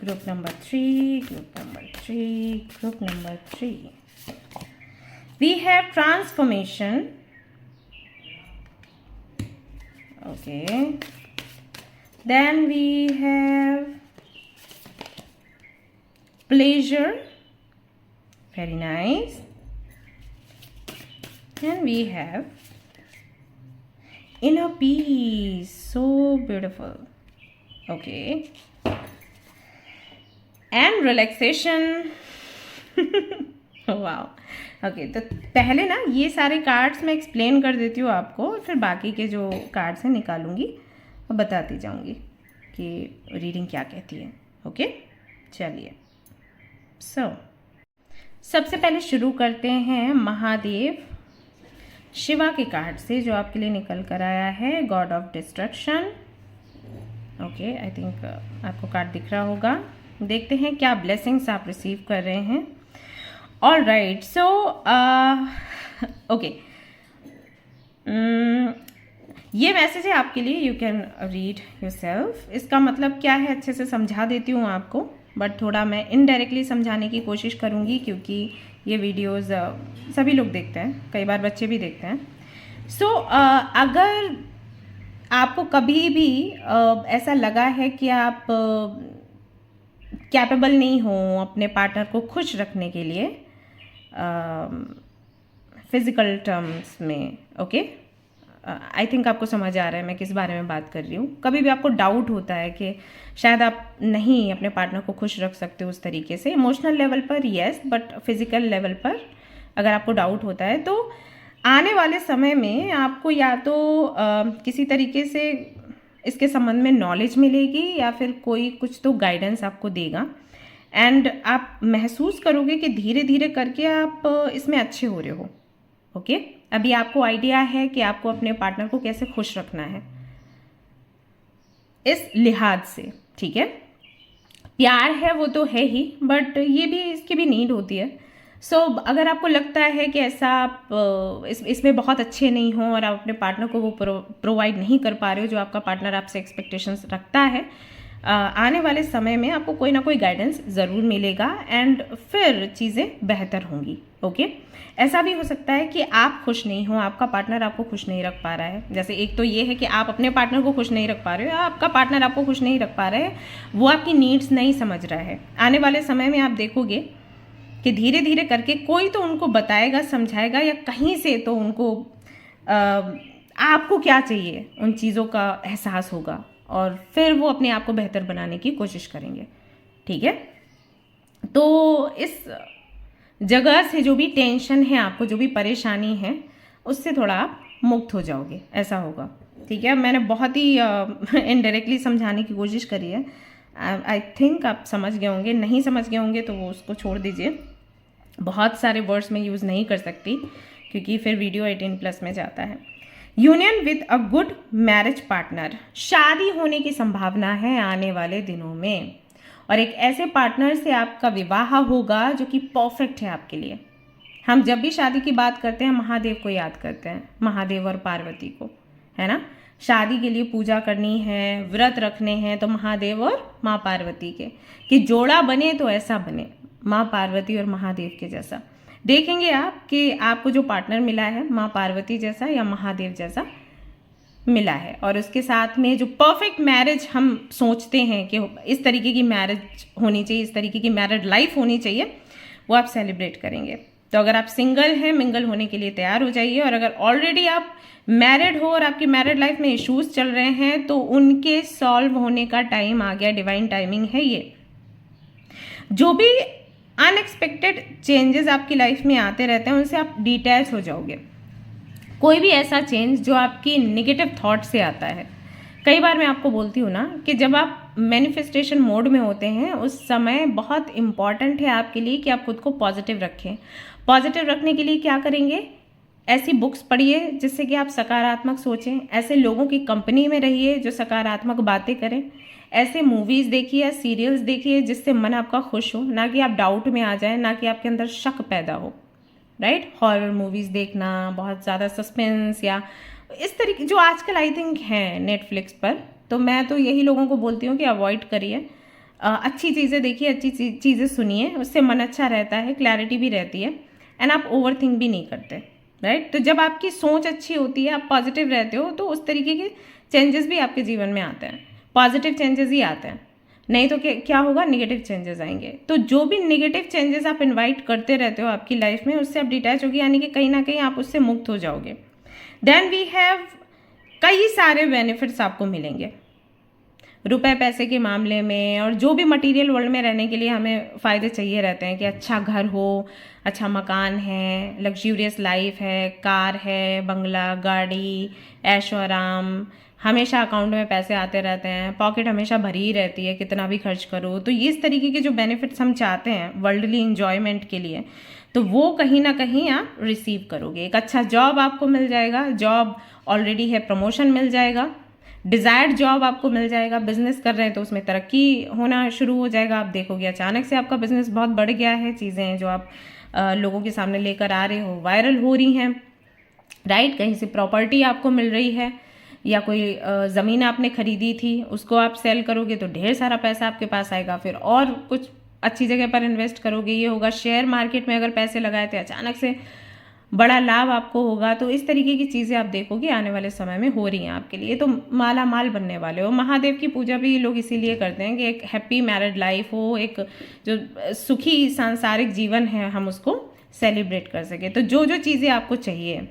Speaker 1: Group number 3, group number 3, group number 3. We have transformation. Okay. Then we have pleasure. Very nice. And we have inner peace. So beautiful. Okay. And relaxation. Wow. Okay, तो पहले ना ये सारे कार्ड्स मैं एक्सप्लेन कर देती हूँ आपको, और फिर बाकी के जो कार्ड्स हैं निकालूंगी और बताती जाऊंगी कि रीडिंग क्या कहती है। ओके, चलिए। सबसे पहले शुरू करते हैं महादेव शिवा के कार्ड से, जो आपके लिए निकल कर आया है God of destruction. Okay, I think आपको कार्ड दिख रहा होगा। देखते हैं क्या ब्लेसिंग्स आप रिसीव कर रहे हैं। ऑल राइट, सो ओके, ये मैसेज है आपके लिए, यू कैन रीड योरसेल्फ। इसका मतलब क्या है अच्छे से समझा देती हूँ आपको, बट थोड़ा मैं इनडायरेक्टली समझाने की कोशिश करूँगी, क्योंकि ये वीडियोस सभी लोग देखते हैं, कई बार बच्चे भी देखते हैं। सो अगर आपको कभी भी ऐसा लगा है कि आप कैपेबल नहीं हो अपने पार्टनर को खुश रखने के लिए फिजिकल टर्म्स में, ओके, आई थिंक आपको समझ आ रहा है मैं किस बारे में बात कर रही हूँ। कभी भी आपको डाउट होता है कि शायद आप नहीं अपने पार्टनर को खुश रख सकते उस तरीके से, इमोशनल लेवल पर यस, बट फिजिकल लेवल पर अगर आपको डाउट होता है, तो आने वाले समय में आपको या तो किसी तरीके से इसके संबंध में नॉलेज मिलेगी, या फिर कोई कुछ तो गाइडेंस आपको देगा, एंड आप महसूस करोगे कि धीरे धीरे करके आप इसमें अच्छे हो रहे हो। ओके, अभी आपको आइडिया है कि आपको अपने पार्टनर को कैसे खुश रखना है इस लिहाज से, ठीक है। प्यार है वो तो है ही, बट ये भी, इसकी भी नीड होती है। सो अगर आपको लगता है कि ऐसा आप इसमें बहुत अच्छे नहीं हो और आप अपने पार्टनर को वो प्रोवाइड नहीं कर पा रहे हो जो आपका पार्टनर आपसे एक्सपेक्टेशंस रखता है, आने वाले समय में आपको कोई ना कोई गाइडेंस ज़रूर मिलेगा, एंड फिर चीज़ें बेहतर होंगी। ओके, ऐसा भी हो सकता है कि आप खुश नहीं हो, आपका पार्टनर आपको खुश नहीं रख पा रहा है। जैसे एक तो ये है कि आप अपने पार्टनर को खुश नहीं रख पा रहे हो, या आपका पार्टनर आपको खुश नहीं रख पा रहा है, वो आपकी नीड्स नहीं समझ रहा है। आने वाले समय में आप देखोगे कि धीरे धीरे करके कोई तो उनको बताएगा, समझाएगा, या कहीं से तो उनको आपको क्या चाहिए उन चीज़ों का एहसास होगा, और फिर वो अपने आप को बेहतर बनाने की कोशिश करेंगे, ठीक है। तो इस जगह से जो भी टेंशन है आपको, जो भी परेशानी है, उससे थोड़ा आप मुक्त हो जाओगे, ऐसा होगा, ठीक है। मैंने बहुत ही इनडायरेक्टली समझाने की कोशिश करी है। आई थिंक आप समझ गए होंगे, नहीं समझ गए होंगे तो वो उसको छोड़ दीजिए। बहुत सारे वर्ड्स में यूज़ नहीं कर सकती, क्योंकि फिर वीडियो 18+ में जाता है। Union with a good marriage partner, शादी होने की संभावना है आने वाले दिनों में, और एक ऐसे पार्टनर से आपका विवाह होगा जो कि परफेक्ट है आपके लिए। हम जब भी शादी की बात करते हैं महादेव को याद करते हैं, महादेव और पार्वती को, है ना। शादी के लिए पूजा करनी है, व्रत रखने हैं, तो महादेव और माँ पार्वती के, कि जोड़ा बने तो ऐसा बने, माँ पार्वती और महादेव के जैसा। देखेंगे आप कि आपको जो पार्टनर मिला है माँ पार्वती जैसा या महादेव जैसा मिला है, और उसके साथ में जो परफेक्ट मैरिज हम सोचते हैं कि इस तरीके की मैरिज होनी चाहिए, इस तरीके की मैरिड लाइफ होनी चाहिए, वो आप सेलिब्रेट करेंगे। तो अगर आप सिंगल हैं, मिंगल होने के लिए तैयार हो जाइए, और अगर ऑलरेडी आप मैरिड हो और आपकी मैरिड लाइफ में इश्यूज चल रहे हैं, तो उनके सॉल्व होने का टाइम आ गया, डिवाइन टाइमिंग है ये। जो भी अनएक्सपेक्टेड चेंजेस आपकी लाइफ में आते रहते हैं, उनसे आप डिटैच हो जाओगे। कोई भी ऐसा चेंज जो आपकी नेगेटिव थॉट से आता है, कई बार मैं आपको बोलती हूँ ना कि जब आप मैनिफेस्टेशन मोड में होते हैं उस समय बहुत इम्पॉर्टेंट है आपके लिए कि आप खुद को पॉजिटिव रखें। पॉजिटिव रखने के लिए क्या करेंगे? ऐसी बुक्स पढ़िए जिससे कि आप सकारात्मक सोचें, ऐसे लोगों की कंपनी में रहिए जो सकारात्मक बातें करें, ऐसे मूवीज़ देखिए या सीरियल्स देखिए जिससे मन आपका खुश हो, ना कि आप डाउट में आ जाएं, ना कि आपके अंदर शक पैदा हो। राइट? हॉरर मूवीज़ देखना, बहुत ज़्यादा सस्पेंस या इस तरीके जो आजकल आई थिंक हैं नेटफ्लिक्स पर, तो मैं तो यही लोगों को बोलती हूँ कि अवॉइड करिए। अच्छी चीज़ें देखिए, अच्छी चीज़ें सुनिए, उससे मन अच्छा रहता है, क्लैरिटी भी रहती है, एंड आप ओवर थिंक भी नहीं करते। राइट? तो जब आपकी सोच अच्छी होती है, आप पॉजिटिव रहते हो, तो उस तरीके के चेंजेस भी आपके जीवन में आते हैं, पॉजिटिव चेंजेस ही आते हैं। नहीं तो क्या होगा? नेगेटिव चेंजेस आएंगे। तो जो भी नेगेटिव चेंजेस आप इनवाइट करते रहते हो आपकी लाइफ में, उससे आप डिटैच होगी, यानी कि कहीं ना कहीं आप उससे मुक्त हो जाओगे। देन वी हैव कई सारे बेनिफिट्स आपको मिलेंगे रुपए पैसे के मामले में, और जो भी मटेरियल वर्ल्ड में रहने के लिए हमें फ़ायदे चाहिए रहते हैं कि अच्छा घर हो, अच्छा मकान है, लग्जूरियस लाइफ है, कार है, बंगला, गाड़ी, ऐशो आराम, हमेशा अकाउंट में पैसे आते रहते हैं, पॉकेट हमेशा भरी ही रहती है, कितना भी खर्च करो। तो ये इस तरीके के जो बेनिफिट्स हम चाहते हैं वर्ल्डली इंजॉयमेंट के लिए, तो वो कहीं ना कहीं आप रिसीव करोगे। एक अच्छा जॉब आपको मिल जाएगा, जॉब ऑलरेडी है, प्रमोशन मिल जाएगा, डिज़ायर्ड जॉब आपको मिल जाएगा। बिजनेस कर रहे हैं तो उसमें तरक्की होना शुरू हो जाएगा। आप देखोगे अचानक से आपका बिजनेस बहुत बढ़ गया है, चीज़ें जो आप लोगों के सामने लेकर आ रहे हो वायरल हो रही हैं। राइट? कहीं से प्रॉपर्टी आपको मिल रही है, या कोई ज़मीन आपने खरीदी थी उसको आप सेल करोगे तो ढेर सारा पैसा आपके पास आएगा, फिर और कुछ अच्छी जगह पर इन्वेस्ट करोगे, ये होगा। शेयर मार्केट में अगर पैसे लगाए थे, अचानक से बड़ा लाभ आपको होगा। तो इस तरीके की चीज़ें आप देखोगे आने वाले समय में हो रही हैं आपके लिए, तो माला माल बनने वाले हो। महादेव की पूजा भी लोग इसीलिए करते हैं कि एक हैप्पी मैरिड लाइफ हो, एक जो सुखी सांसारिक जीवन है हम उसको सेलिब्रेट कर सके। तो जो जो चीज़ें आपको चाहिए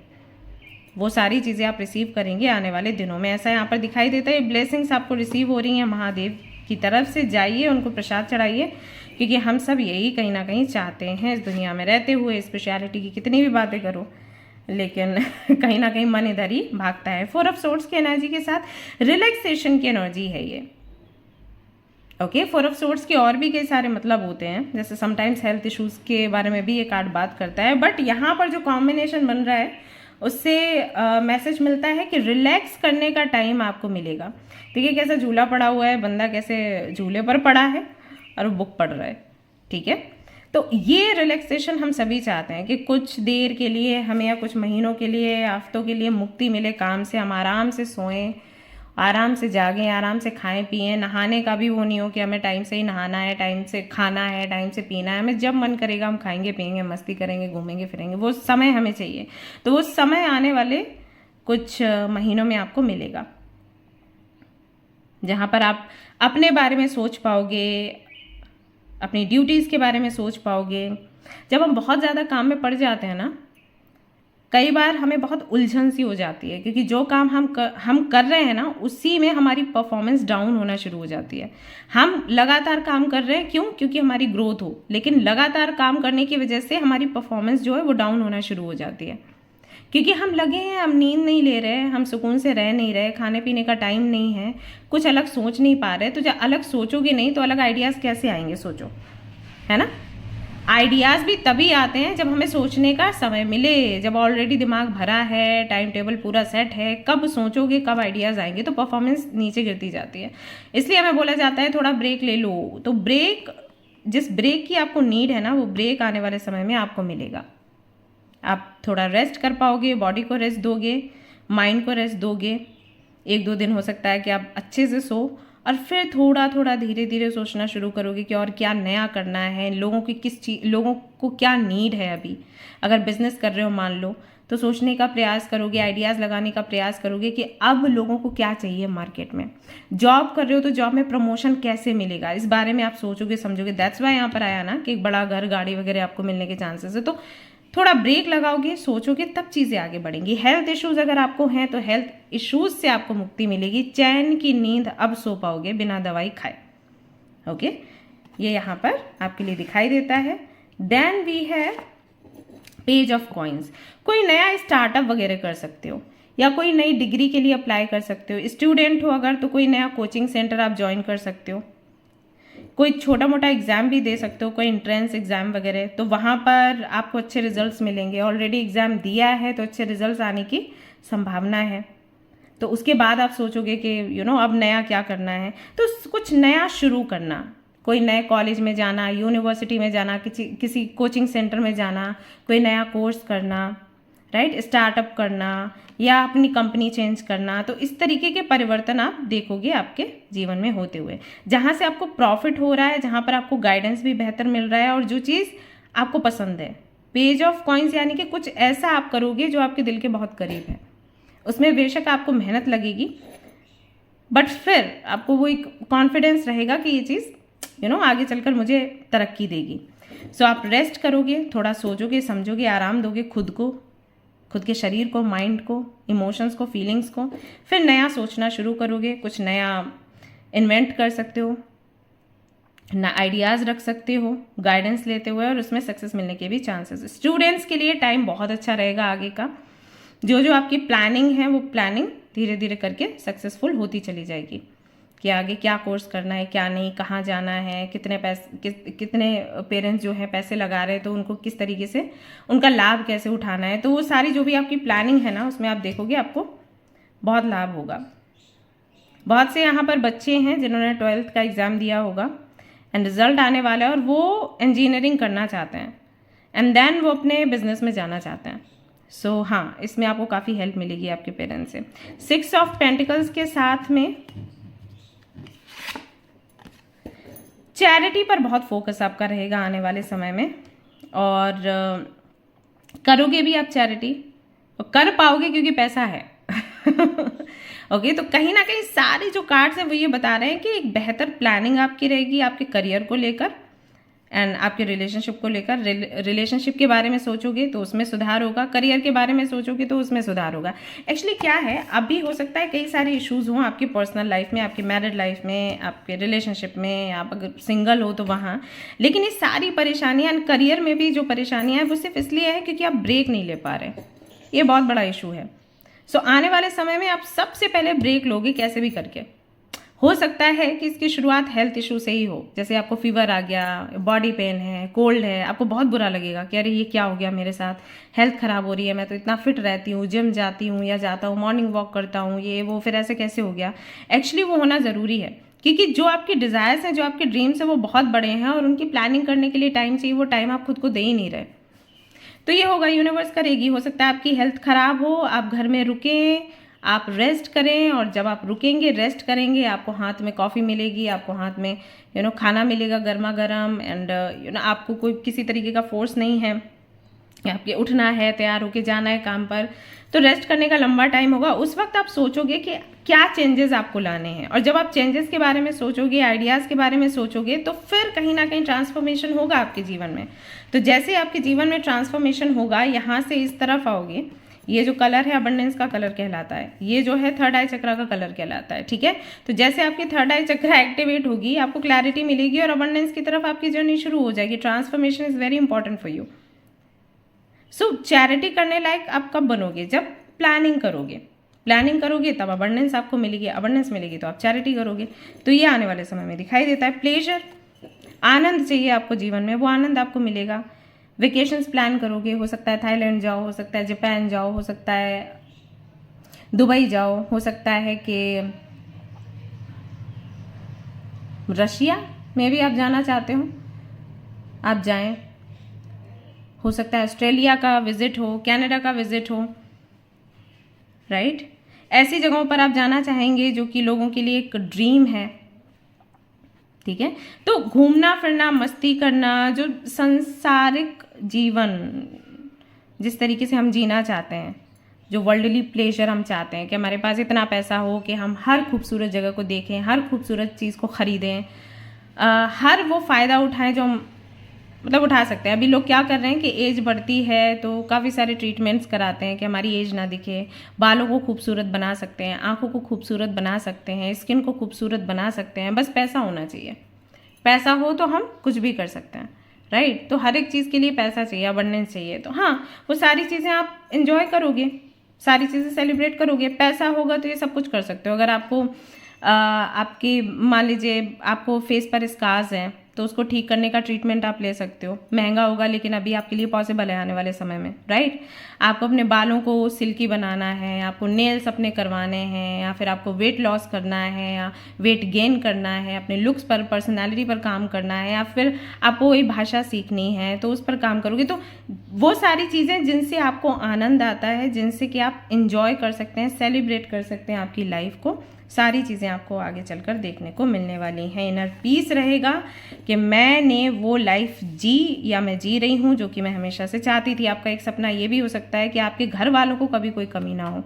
Speaker 1: वो सारी चीज़ें आप रिसीव करेंगे आने वाले दिनों में, ऐसा यहाँ पर दिखाई देता है। ब्लेसिंग्स आपको रिसीव हो रही हैं महादेव की तरफ से। जाइए उनको प्रसाद चढ़ाइए, क्योंकि हम सब यही कहीं ना कहीं चाहते हैं इस दुनिया में रहते हुए। स्पेशलिटी की कितनी भी बातें करो, लेकिन कहीं ना कहीं मन इधर ही भागता है। 4 ऑफ सोर्ड्स की एनर्जी के साथ रिलैक्सेशन की एनर्जी है ये। ओके, 4 ऑफ सोर्ड्स के और भी कई सारे मतलब होते हैं, जैसे समटाइम्स हेल्थ इश्यूज के बारे में भी ये कार्ड बात करता है, बट यहाँ पर जो कॉम्बिनेशन बन रहा है उससे मैसेज मिलता है कि रिलैक्स करने का टाइम आपको मिलेगा। देखिए कैसा झूला पड़ा हुआ है, बंदा कैसे झूले पर पड़ा है और बुक पढ़ रहा है। ठीक है, तो ये रिलैक्सेशन हम सभी चाहते हैं कि कुछ देर के लिए हमें, या कुछ महीनों के लिए, हफ्तों के लिए मुक्ति मिले काम से, हम आराम से सोएं, आराम से जागें, आराम से खाएं पिएं। नहाने का भी वो नहीं हो कि हमें टाइम से ही नहाना है, टाइम से खाना है, टाइम से पीना है। हमें जब मन करेगा हम खाएंगे पिएंगे, मस्ती करेंगे, घूमेंगे फिरेंगे, वो समय हमें चाहिए। तो वो समय आने वाले कुछ महीनों में आपको मिलेगा, जहाँ पर आप अपने बारे में सोच पाओगे, अपनी ड्यूटीज़ के बारे में सोच पाओगे। जब हम बहुत ज़्यादा काम में पड़ जाते हैं ना, कई बार हमें बहुत उलझन सी हो जाती है, क्योंकि जो काम हम कर रहे हैं ना, उसी में हमारी परफॉर्मेंस डाउन होना शुरू हो जाती है। हम लगातार काम कर रहे हैं, क्यों? क्योंकि हमारी ग्रोथ हो, लेकिन लगातार काम करने की वजह से हमारी परफॉर्मेंस जो है वो डाउन होना शुरू हो जाती है, क्योंकि हम लगे हैं, हम नींद नहीं ले रहे, हम सुकून से रह नहीं रहे, खाने पीने का टाइम नहीं है, कुछ अलग सोच नहीं पा रहे। तो जब अलग सोचोगे नहीं तो अलग आइडियाज़ कैसे आएंगे? सोचो, है ना? आइडियाज़ भी तभी आते हैं जब हमें सोचने का समय मिले, जब ऑलरेडी दिमाग भरा है, टाइम टेबल पूरा सेट है। कब सोचोगे, कब आइडियाज़ आएंगे? तो परफॉर्मेंस नीचे गिरती जाती है। इसलिए हमें बोला जाता है थोड़ा ब्रेक ले लो। तो ब्रेक, जिस ब्रेक की आपको नीड है ना, वो ब्रेक आने वाले समय में आपको मिलेगा। आप थोड़ा रेस्ट कर पाओगे, बॉडी को रेस्ट दोगे, माइंड को रेस्ट दोगे। 1-2 दिन हो सकता है कि आप अच्छे से सो, और फिर थोड़ा थोड़ा धीरे धीरे सोचना शुरू करोगे कि और क्या नया करना है, लोगों की लोगों को क्या नीड है अभी। अगर बिजनेस कर रहे हो मान लो, तो सोचने का प्रयास करोगे, आइडियाज़ लगाने का प्रयास करोगे कि अब लोगों को क्या चाहिए मार्केट में। जॉब कर रहे हो तो जॉब में प्रमोशन कैसे मिलेगा, इस बारे में आप सोचोगे समझोगे। दैट्स वाई यहाँ पर आया ना कि एक बड़ा घर, गाड़ी वगैरह आपको मिलने के चांसेस है। तो थोड़ा ब्रेक लगाओगे, सोचोगे, तब चीज़ें आगे बढ़ेंगी। हेल्थ इश्यूज़ अगर आपको हैं तो हेल्थ इश्यूज़ से आपको मुक्ति मिलेगी। चैन की नींद अब सो पाओगे बिना दवाई खाए। ओके, ये यहाँ पर आपके लिए दिखाई देता है। देन वी है पेज ऑफ कॉइन्स। कोई नया स्टार्टअप वगैरह कर सकते हो, या कोई नई डिग्री के लिए अप्लाई कर सकते हो। स्टूडेंट हो अगर तो कोई नया कोचिंग सेंटर आप ज्वाइन कर सकते हो। कोई छोटा मोटा एग्जाम भी दे सकते हो, कोई एंट्रेंस एग्जाम वगैरह, तो वहाँ पर आपको अच्छे रिजल्ट्स मिलेंगे। ऑलरेडी एग्जाम दिया है तो अच्छे रिजल्ट्स आने की संभावना है। तो उसके बाद आप सोचोगे कि अब नया क्या करना है, तो कुछ नया शुरू करना। कोई नए कॉलेज में जाना, यूनिवर्सिटी में जाना, किसी कोचिंग सेंटर में जाना, कोई नया कोर्स करना, राइट, स्टार्टअप करना, या अपनी कंपनी चेंज करना। तो इस तरीके के परिवर्तन आप देखोगे आपके जीवन में होते हुए, जहाँ से आपको प्रॉफिट हो रहा है, जहाँ पर आपको गाइडेंस भी बेहतर मिल रहा है, और जो चीज़ आपको पसंद है। पेज ऑफ कॉइन्स यानी कि कुछ ऐसा आप करोगे जो आपके दिल के बहुत करीब है। उसमें बेशक आपको मेहनत लगेगी, बट फिर आपको वो एक कॉन्फिडेंस रहेगा कि ये चीज़ आगे चलकर मुझे तरक्की देगी। सो आप रेस्ट करोगे, थोड़ा सोचोगे, समझोगे, आराम दोगे खुद को, खुद के शरीर को, माइंड को, इमोशंस को, फीलिंग्स को। फिर नया सोचना शुरू करोगे, कुछ नया इन्वेंट कर सकते हो, ना आइडियाज़ रख सकते हो गाइडेंस लेते हुए, और उसमें सक्सेस मिलने के भी चांसेस। स्टूडेंट्स के लिए टाइम बहुत अच्छा रहेगा आगे का। जो आपकी प्लानिंग है वो प्लानिंग धीरे धीरे करके सक्सेसफुल होती चली जाएगी कि आगे क्या कोर्स करना है, क्या नहीं, कहाँ जाना है, कितने पैसे, कितने पेरेंट्स जो है पैसे लगा रहे हैं, तो उनको किस तरीके से उनका लाभ कैसे उठाना है। तो वो सारी जो भी आपकी प्लानिंग है ना, उसमें आप देखोगे आपको बहुत लाभ होगा। बहुत से यहाँ पर बच्चे हैं जिन्होंने 12th का एग्ज़ाम दिया होगा एंड रिजल्ट आने वाला है, और वो इंजीनियरिंग करना चाहते हैं एंड देन वो अपने बिजनेस में जाना चाहते हैं। सो हाँ, इसमें आपको काफ़ी हेल्प मिलेगी आपके पेरेंट्स से। 6 ऑफ पेंटिकल्स के साथ में चैरिटी पर बहुत फोकस आपका रहेगा आने वाले समय में, और करोगे भी आप चैरिटी, और कर पाओगे क्योंकि पैसा है। ओके, तो कहीं ना कहीं सारे जो कार्ड्स हैं वो ये बता रहे हैं कि एक बेहतर प्लानिंग आपकी रहेगी आपके करियर को लेकर एंड आपके रिलेशनशिप को लेकर। रिलेशनशिप के बारे में सोचोगे तो उसमें सुधार होगा, करियर के बारे में सोचोगे तो उसमें सुधार होगा। एक्चुअली क्या है, अभी हो सकता है कई सारे इश्यूज हों आपकी पर्सनल लाइफ में, आपकी मैरिड लाइफ में, आपके रिलेशनशिप में, आप अगर सिंगल हो तो वहाँ, लेकिन ये सारी परेशानियाँ एंड करियर में भी जो परेशानियाँ हैं वो सिर्फ इसलिए है क्योंकि आप ब्रेक नहीं ले पा रहे। ये बहुत बड़ा इशू है। सो आने वाले समय में आप सबसे पहले ब्रेक लोगे कैसे भी करके। हो सकता है कि इसकी शुरुआत हेल्थ इशू से ही हो, जैसे आपको फीवर आ गया, बॉडी पेन है, कोल्ड है, आपको बहुत बुरा लगेगा कि अरे ये क्या हो गया मेरे साथ, हेल्थ ख़राब हो रही है, मैं तो इतना फिट रहती हूँ, जिम जाती हूँ या जाता हूँ, मॉर्निंग वॉक करता हूँ, ये वो, फिर ऐसे कैसे हो गया। एक्चुअली वो होना ज़रूरी है क्योंकि जो आपकी डिज़ायर्स हैं, जो आपके ड्रीम्स हैं वो बहुत बड़े हैं, और उनकी प्लानिंग करने के लिए टाइम चाहिए, वो टाइम आप खुद को दे ही नहीं रहे। तो ये होगा, यूनिवर्स करेगी। हो सकता है आपकी हेल्थ ख़राब हो, आप घर में रुकें, आप रेस्ट करें, और जब आप रुकेंगे, रेस्ट करेंगे, आपको हाथ में कॉफ़ी मिलेगी, आपको हाथ में खाना मिलेगा गर्मा गर्म, एंड आपको कोई किसी तरीके का फोर्स नहीं है, आपके उठना है, तैयार होके जाना है काम पर, तो रेस्ट करने का लंबा टाइम होगा। उस वक्त आप सोचोगे कि क्या चेंजेस आपको लाने हैं, और जब आप चेंजेस के बारे में सोचोगे, आइडियाज़ के बारे में सोचोगे, तो फिर कहीं ना कहीं ट्रांसफॉर्मेशन होगा आपके जीवन में। तो जैसे आपके जीवन में ट्रांसफॉर्मेशन होगा, यहाँ से इस तरफ आओगे, ये जो कलर है अबंडेंस का कलर कहलाता है, ये जो है थर्ड आई चक्रा का कलर कहलाता है, ठीक है। तो जैसे आपकी थर्ड आई चक्रा एक्टिवेट होगी, आपको क्लैरिटी मिलेगी और अबंडेंस की तरफ आपकी जर्नी शुरू हो जाएगी। Transformation is very important for you. So charity करने लायक आप कब बनोगे? जब प्लानिंग करोगे। प्लानिंग करोगे तब अबंडेंस आपको मिलेगी, अबंडेंस मिलेगी तो आप चैरिटी करोगे। तो ये आने वाले समय में दिखाई देता है। प्लेजर, आनंद चाहिए आपको जीवन में, वो आनंद आपको मिलेगा। वेकेशंस प्लान करोगे, हो सकता है थाईलैंड जाओ, हो सकता है जापान जाओ, हो सकता है दुबई जाओ, हो सकता है कि रशिया में भी आप जाना चाहते हो, आप जाएं। हो सकता है ऑस्ट्रेलिया का विजिट हो, कनाडा का विजिट हो, राइट। ऐसी जगहों पर आप जाना चाहेंगे जो कि लोगों के लिए एक ड्रीम है, ठीक है। तो घूमना फिरना, मस्ती करना, जो संसारिक जीवन जिस तरीके से हम जीना चाहते हैं, जो वर्ल्डली प्लेजर हम चाहते हैं कि हमारे पास इतना पैसा हो कि हम हर खूबसूरत जगह को देखें, हर खूबसूरत चीज़ को ख़रीदें, हर वो फ़ायदा उठाएं जो हम मतलब उठा सकते हैं। अभी लोग क्या कर रहे हैं कि एज बढ़ती है तो काफ़ी सारे ट्रीटमेंट्स कराते हैं कि हमारी एज ना दिखे, बालों को खूबसूरत बना सकते हैं, आंखों को खूबसूरत बना सकते हैं, स्किन को खूबसूरत बना सकते हैं, बस पैसा होना चाहिए। पैसा हो तो हम कुछ भी कर सकते हैं। राइट। तो हर एक चीज़ के लिए पैसा चाहिए, अबंडेंस चाहिए। तो हाँ, वो सारी चीज़ें आप इंजॉय करोगे, सारी चीज़ें सेलिब्रेट करोगे। पैसा होगा तो ये सब कुछ कर सकते हो। अगर आपको आपके मान लीजिए आपको फेस पर स्कार्स हैं तो उसको ठीक करने का ट्रीटमेंट आप ले सकते हो। महंगा होगा लेकिन अभी आपके लिए पॉसिबल है आने वाले समय में, राइट। आपको अपने बालों को सिल्की बनाना है, आपको नेल्स अपने करवाने हैं, या फिर आपको वेट लॉस करना है या वेट गेन करना है, अपने लुक्स पर, पर्सनैलिटी पर काम करना है, या फिर आपको कोई भाषा सीखनी है तो उस पर काम करोगे। तो वो सारी चीज़ें जिनसे आपको आनंद आता है, जिनसे कि आप इंजॉय कर सकते हैं, सेलिब्रेट कर सकते हैं आपकी लाइफ को, सारी चीज़ें आपको आगे चलकर देखने को मिलने वाली हैं। इनर पीस रहेगा कि मैंने वो लाइफ जी या मैं जी रही हूँ जो कि मैं हमेशा से चाहती थी। आपका एक सपना ये भी हो सकता है कि आपके घर वालों को कभी कोई कमी ना हो,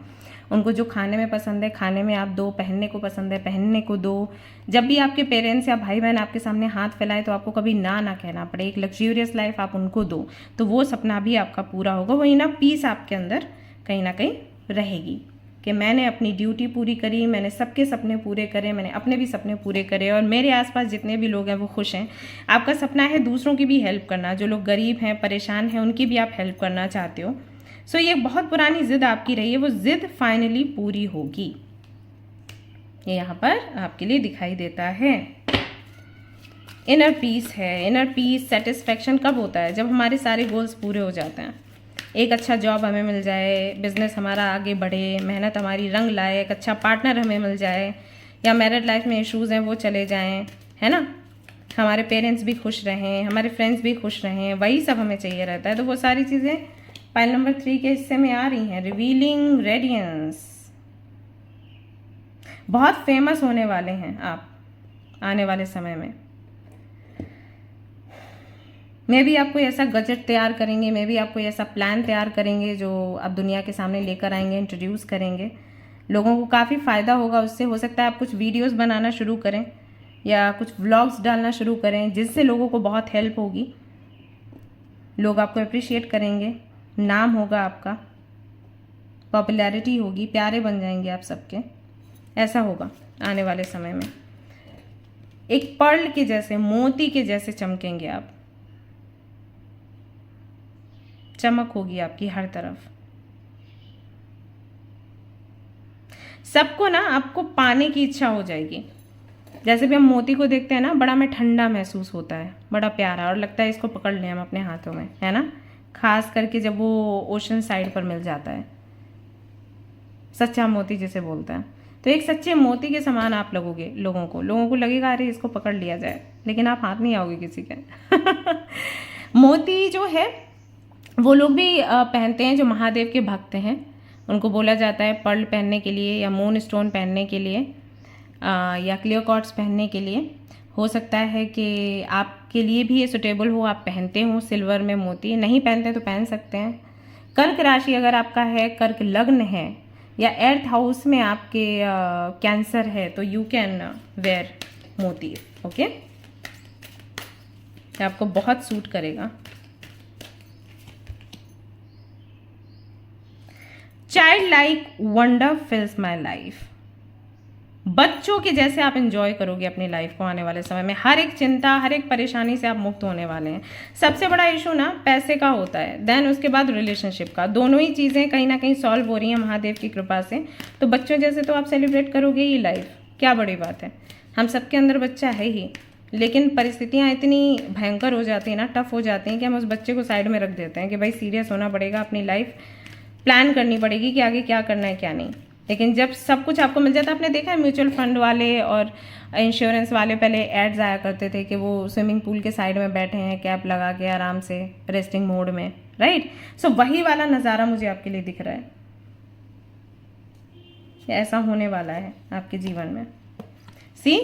Speaker 1: उनको जो खाने में पसंद है खाने में आप दो, पहनने को पसंद है पहनने को दो। जब भी आपके पेरेंट्स या भाई बहन आपके सामने हाथ फैलाएं तो आपको कभी ना कहना पड़े, एक लग्जूरियस लाइफ आप उनको दो, तो वो सपना भी आपका पूरा होगा। वही ना पीस आपके अंदर कहीं ना कहीं रहेगी कि मैंने अपनी ड्यूटी पूरी करी, मैंने सबके सपने पूरे करे, मैंने अपने भी सपने पूरे करे और मेरे आसपास जितने भी लोग हैं वो खुश हैं। आपका सपना है दूसरों की भी हेल्प करना, जो लोग गरीब हैं, परेशान हैं, उनकी भी आप हेल्प करना चाहते हो। सो ये बहुत पुरानी जिद आपकी रही है, वो जिद फाइनली पूरी होगी। ये यहाँ पर आपके लिए दिखाई देता है। इनर पीस है। इनर पीस सेटिस्फेक्शन कब होता है? जब हमारे सारे गोल्स पूरे हो जाते हैं। एक अच्छा जॉब हमें मिल जाए, बिजनेस हमारा आगे बढ़े, मेहनत हमारी रंग लाए, एक अच्छा पार्टनर हमें मिल जाए, या मैरिड लाइफ में इश्यूज़ हैं वो चले जाएं, है ना, हमारे पेरेंट्स भी खुश रहें, हमारे फ्रेंड्स भी खुश रहें, वही सब हमें चाहिए रहता है। तो वो सारी चीज़ें पाइल नंबर 3 के हिस्से में आ रही हैं। रिवीलिंग रेडियंस, बहुत फेमस होने वाले हैं आप आने वाले समय में। मैं भी आपको ऐसा गजट तैयार करेंगे, मैं भी आपको ऐसा प्लान तैयार करेंगे जो आप दुनिया के सामने लेकर आएंगे, इंट्रोड्यूस करेंगे। लोगों को काफ़ी फ़ायदा होगा उससे। हो सकता है आप कुछ वीडियोस बनाना शुरू करें या कुछ व्लॉग्स डालना शुरू करें जिससे लोगों को बहुत हेल्प होगी। लोग आपको अप्रिशिएट करेंगे, नाम होगा आपका, पॉपुलैरिटी होगी, प्यारे बन जाएंगे आप सबके। ऐसा होगा आने वाले समय में। एक पर्ल के जैसे, मोती के जैसे चमकेंगे आप, चमक होगी आपकी हर तरफ। सबको ना आपको पाने की इच्छा हो जाएगी। जैसे भी हम मोती को देखते हैं ना, बड़ा हमें ठंडा महसूस होता है, बड़ा प्यारा, और लगता है इसको पकड़ लें हम अपने हाथों में, है ना, खास करके जब वो ओशन साइड पर मिल जाता है, सच्चा मोती जिसे बोलते हैं। तो एक सच्चे मोती के समान आप लगोगे लोगों को लगेगा अरे इसको पकड़ लिया जाए, लेकिन आप हाथ नहीं आओगे किसी के। मोती जो है वो लोग भी पहनते हैं जो महादेव के भक्त हैं। उनको बोला जाता है पर्ल पहनने के लिए, या मून स्टोन पहनने के लिए, या क्लियर क्वार्ट्ज पहनने के लिए। हो सकता है कि आपके लिए भी ये सुटेबल हो, आप पहनते हो सिल्वर में मोती। नहीं पहनते तो पहन सकते हैं। कर्क राशि अगर आपका है, कर्क लग्न है, या एर्थ हाउस में आपके कैंसर है, तो you can wear moti. Okay, आपको बहुत सूट करेगा। Child like wonder fills my life, बच्चों के जैसे आप इंजॉय करोगे अपनी लाइफ को आने वाले समय में। हर एक चिंता, हर एक परेशानी से आप मुक्त होने वाले हैं। सबसे बड़ा इशू ना पैसे का होता है, देन उसके बाद रिलेशनशिप का। दोनों ही चीज़ें कहीं ना कहीं सॉल्व हो रही हैं महादेव की कृपा से। तो बच्चों जैसे तो आप सेलिब्रेट करोगे ही लाइफ, क्या बड़ी बात है। हम सबके अंदर बच्चा है ही, लेकिन परिस्थितियाँ इतनी भयंकर हो जाती हैं ना, टफ हो जाती हैं कि हम उस बच्चे को साइड में रख देते हैं कि भाई सीरियस होना पड़ेगा, अपनी लाइफ प्लान करनी पड़ेगी कि आगे क्या करना है क्या नहीं। लेकिन जब सब कुछ आपको मिल जाता है, आपने देखा है म्यूचुअल फंड वाले और इंश्योरेंस वाले पहले एड्स आया करते थे कि वो स्विमिंग पूल के साइड में बैठे हैं कैप लगा के आराम से रेस्टिंग मोड में, राइट। सो वही वाला नज़ारा मुझे आपके लिए दिख रहा है, ऐसा होने वाला है आपके जीवन में। See,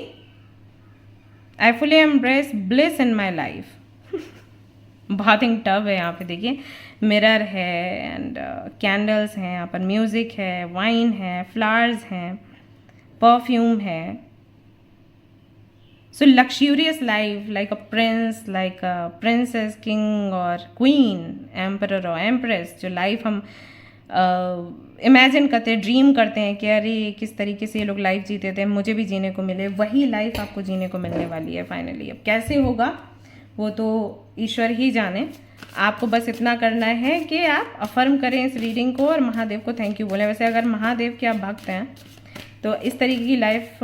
Speaker 1: I fully embrace bliss in my life. बहुत ही टफ है यहाँ पे, देखिए मिरर है एंड कैंडल्स हैं यहाँ पर, म्यूज़िक है, वाइन है, फ्लावर्स हैं, परफ्यूम है। So luxurious life, like a prince, like a princess, king और क्वीन, एम्परर और एम्प्रेस, जो लाइफ हम इमेजिन करते हैं, ड्रीम करते हैं कि अरे किस तरीके से ये लोग लाइफ जीते थे, मुझे भी जीने को मिले, वही लाइफ आपको जीने को मिलने वाली है फाइनली। अब कैसे होगा वो तो ईश्वर ही जाने। आपको बस इतना करना है कि आप अफर्म करें इस रीडिंग को और महादेव को थैंक यू बोलें। वैसे अगर महादेव के आप भक्त हैं तो इस तरीके की लाइफ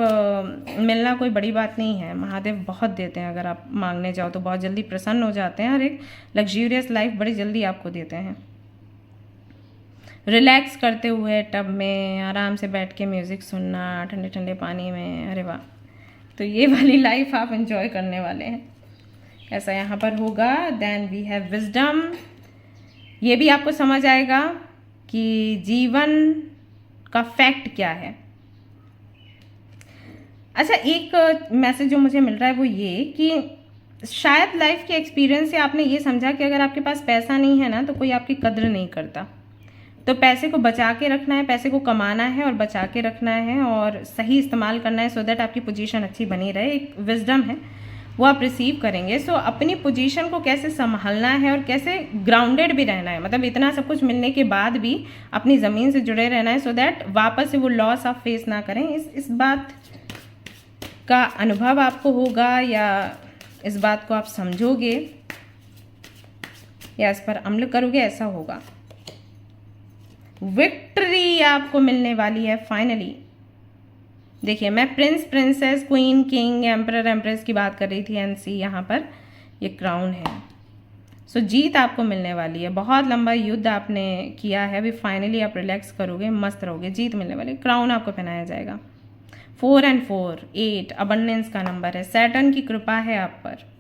Speaker 1: मिलना कोई बड़ी बात नहीं है। महादेव बहुत देते हैं, अगर आप मांगने जाओ तो बहुत जल्दी प्रसन्न हो जाते हैं और एक लग्जूरियस लाइफ बड़ी जल्दी आपको देते हैं। रिलैक्स करते हुए टब में आराम से बैठ के म्यूज़िक सुनना ठंडे ठंडे पानी में, अरे वाह। तो ये वाली लाइफ आप एंजॉय करने वाले हैं, ऐसा यहाँ पर होगा। Then we have wisdom. ये भी आपको समझ आएगा कि जीवन का फैक्ट क्या है। अच्छा, एक मैसेज जो मुझे मिल रहा है वो ये कि शायद लाइफ के एक्सपीरियंस से आपने ये समझा कि अगर आपके पास पैसा नहीं है ना तो कोई आपकी कद्र नहीं करता। तो पैसे को बचा के रखना है, पैसे को कमाना है और बचा के रखना है और सही इस्तेमाल करना है सो दैट आपकी पोजीशन अच्छी बनी रहे। एक विजडम है वो आप रिसीव करेंगे। सो अपनी पोजीशन को कैसे संभालना है और कैसे ग्राउंडेड भी रहना है, मतलब इतना सब कुछ मिलने के बाद भी अपनी ज़मीन से जुड़े रहना है सो दैट वापस से वो लॉस आप फेस ना करें। इस बात का अनुभव आपको होगा या इस बात को आप समझोगे या इस पर अमल करोगे, ऐसा होगा। विक्ट्री आपको मिलने वाली है फाइनली। देखिए, मैं Prince, princess, queen, king, emperor, empress की बात कर रही थी। एंड सी यहाँ पर ये क्राउन है। सो जीत आपको मिलने वाली है। बहुत लंबा युद्ध आपने किया है, अभी फाइनली आप रिलैक्स करोगे, मस्त रहोगे, जीत मिलने वाली। क्राउन आपको पहनाया जाएगा। 4 and 4 8 अबंडेंस का नंबर है। सैटर्न की कृपा है आप पर।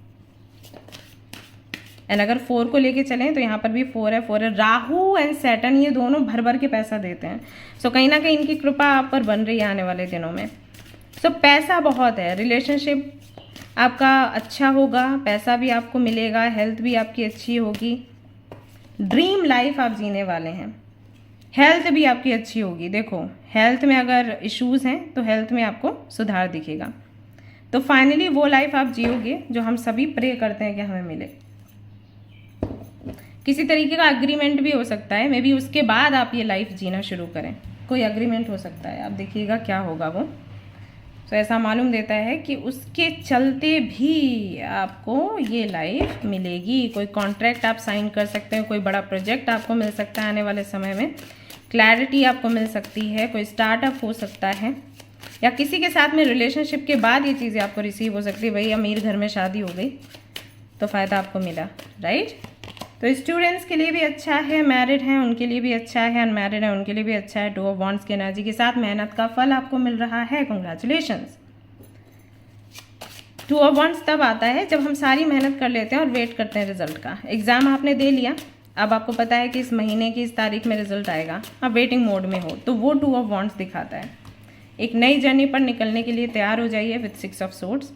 Speaker 1: एंड अगर 4 को लेके चलें तो यहाँ पर भी 4 है। राहु एंड सैटर्न ये दोनों भर भर के पैसा देते हैं। सो कहीं ना कहीं इनकी कृपा आप पर बन रही है आने वाले दिनों में। सो पैसा बहुत है, रिलेशनशिप आपका अच्छा होगा, पैसा भी आपको मिलेगा, हेल्थ भी आपकी अच्छी होगी, ड्रीम लाइफ आप जीने वाले हैं। हेल्थ भी आपकी अच्छी होगी। देखो, हेल्थ में अगर इश्यूज़ हैं तो हेल्थ में आपको सुधार दिखेगा। तो फाइनली वो लाइफ आप जियोगे जो हम सभी प्रे करते हैं कि हमें मिले। किसी तरीके का अग्रीमेंट भी हो सकता है, मे बी उसके बाद आप ये लाइफ जीना शुरू करें। कोई अग्रीमेंट हो सकता है, आप देखिएगा क्या होगा वो। तो ऐसा मालूम देता है कि उसके चलते भी आपको ये लाइफ मिलेगी। कोई कॉन्ट्रैक्ट आप साइन कर सकते हैं, कोई बड़ा प्रोजेक्ट आपको मिल सकता है आने वाले समय में, क्लैरिटी आपको मिल सकती है, कोई स्टार्टअप हो सकता है या किसी के साथ में रिलेशनशिप के बाद ये चीज़ें आपको रिसीव हो सकती है। भाई अमीर घर में शादी हो गई तो फ़ायदा आपको मिला, राइट। तो स्टूडेंट्स के लिए भी अच्छा है, मैरिड हैं उनके लिए भी अच्छा है, अनमैरिड हैं उनके लिए भी अच्छा है। 2 of Wands की एनर्जी के साथ मेहनत का फल आपको मिल रहा है, कॉन्ग्रेचुलेशंस। 2 of Wands तब आता है जब हम सारी मेहनत कर लेते हैं और वेट करते हैं रिजल्ट का। एग्ज़ाम आपने दे लिया, अब आपको पता है कि इस महीने की इस तारीख में रिजल्ट आएगा, आप वेटिंग मोड में हो, तो वो 2 of Wands दिखाता है। एक नई जर्नी पर निकलने के लिए तैयार हो जाइए विद 6 of Swords।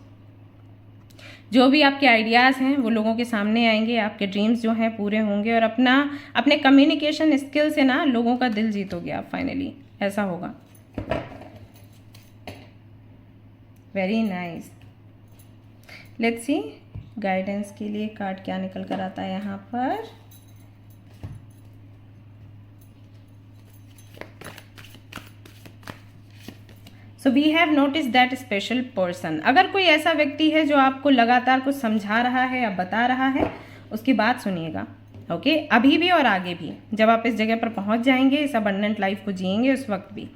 Speaker 1: जो भी आपके आइडियाज़ हैं वो लोगों के सामने आएंगे, आपके ड्रीम्स जो हैं पूरे होंगे और अपने कम्युनिकेशन स्किल से ना लोगों का दिल जीतोगे आप फाइनली, ऐसा होगा। Very nice. Let's see guidance के लिए कार्ड क्या निकल कर आता है यहाँ पर। So we have notice that special person. अगर कोई ऐसा व्यक्ति है जो आपको लगातार कुछ समझा रहा है या बता रहा है, उसकी बात सुनिएगा, ओके। अभी भी और आगे भी जब आप इस जगह पर पहुंच जाएंगे, इस अबंडेंट लाइफ को जिएंगे, उस वक्त भी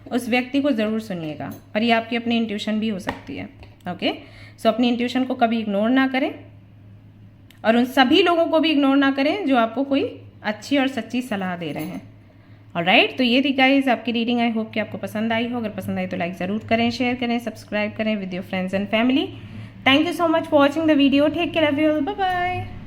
Speaker 1: उस व्यक्ति को ज़रूर सुनिएगा। और ये आपकी अपनी इंट्यूशन भी हो सकती है, ओके। सो अपनी इंट्यूशन को कभी इग्नोर ना करें और उन सभी लोगों को भी इग्नोर ना करें जो आपको कोई अच्छी और सच्ची सलाह दे रहे हैं। ऑलराइट, तो ये थी गाइस आपकी रीडिंग। आई होप कि आपको पसंद आई हो। अगर पसंद आई तो लाइक ज़रूर करें, शेयर करें, सब्सक्राइब करें with your friends and family. Thank you so much for watching the video. Take care, love you all, bye bye.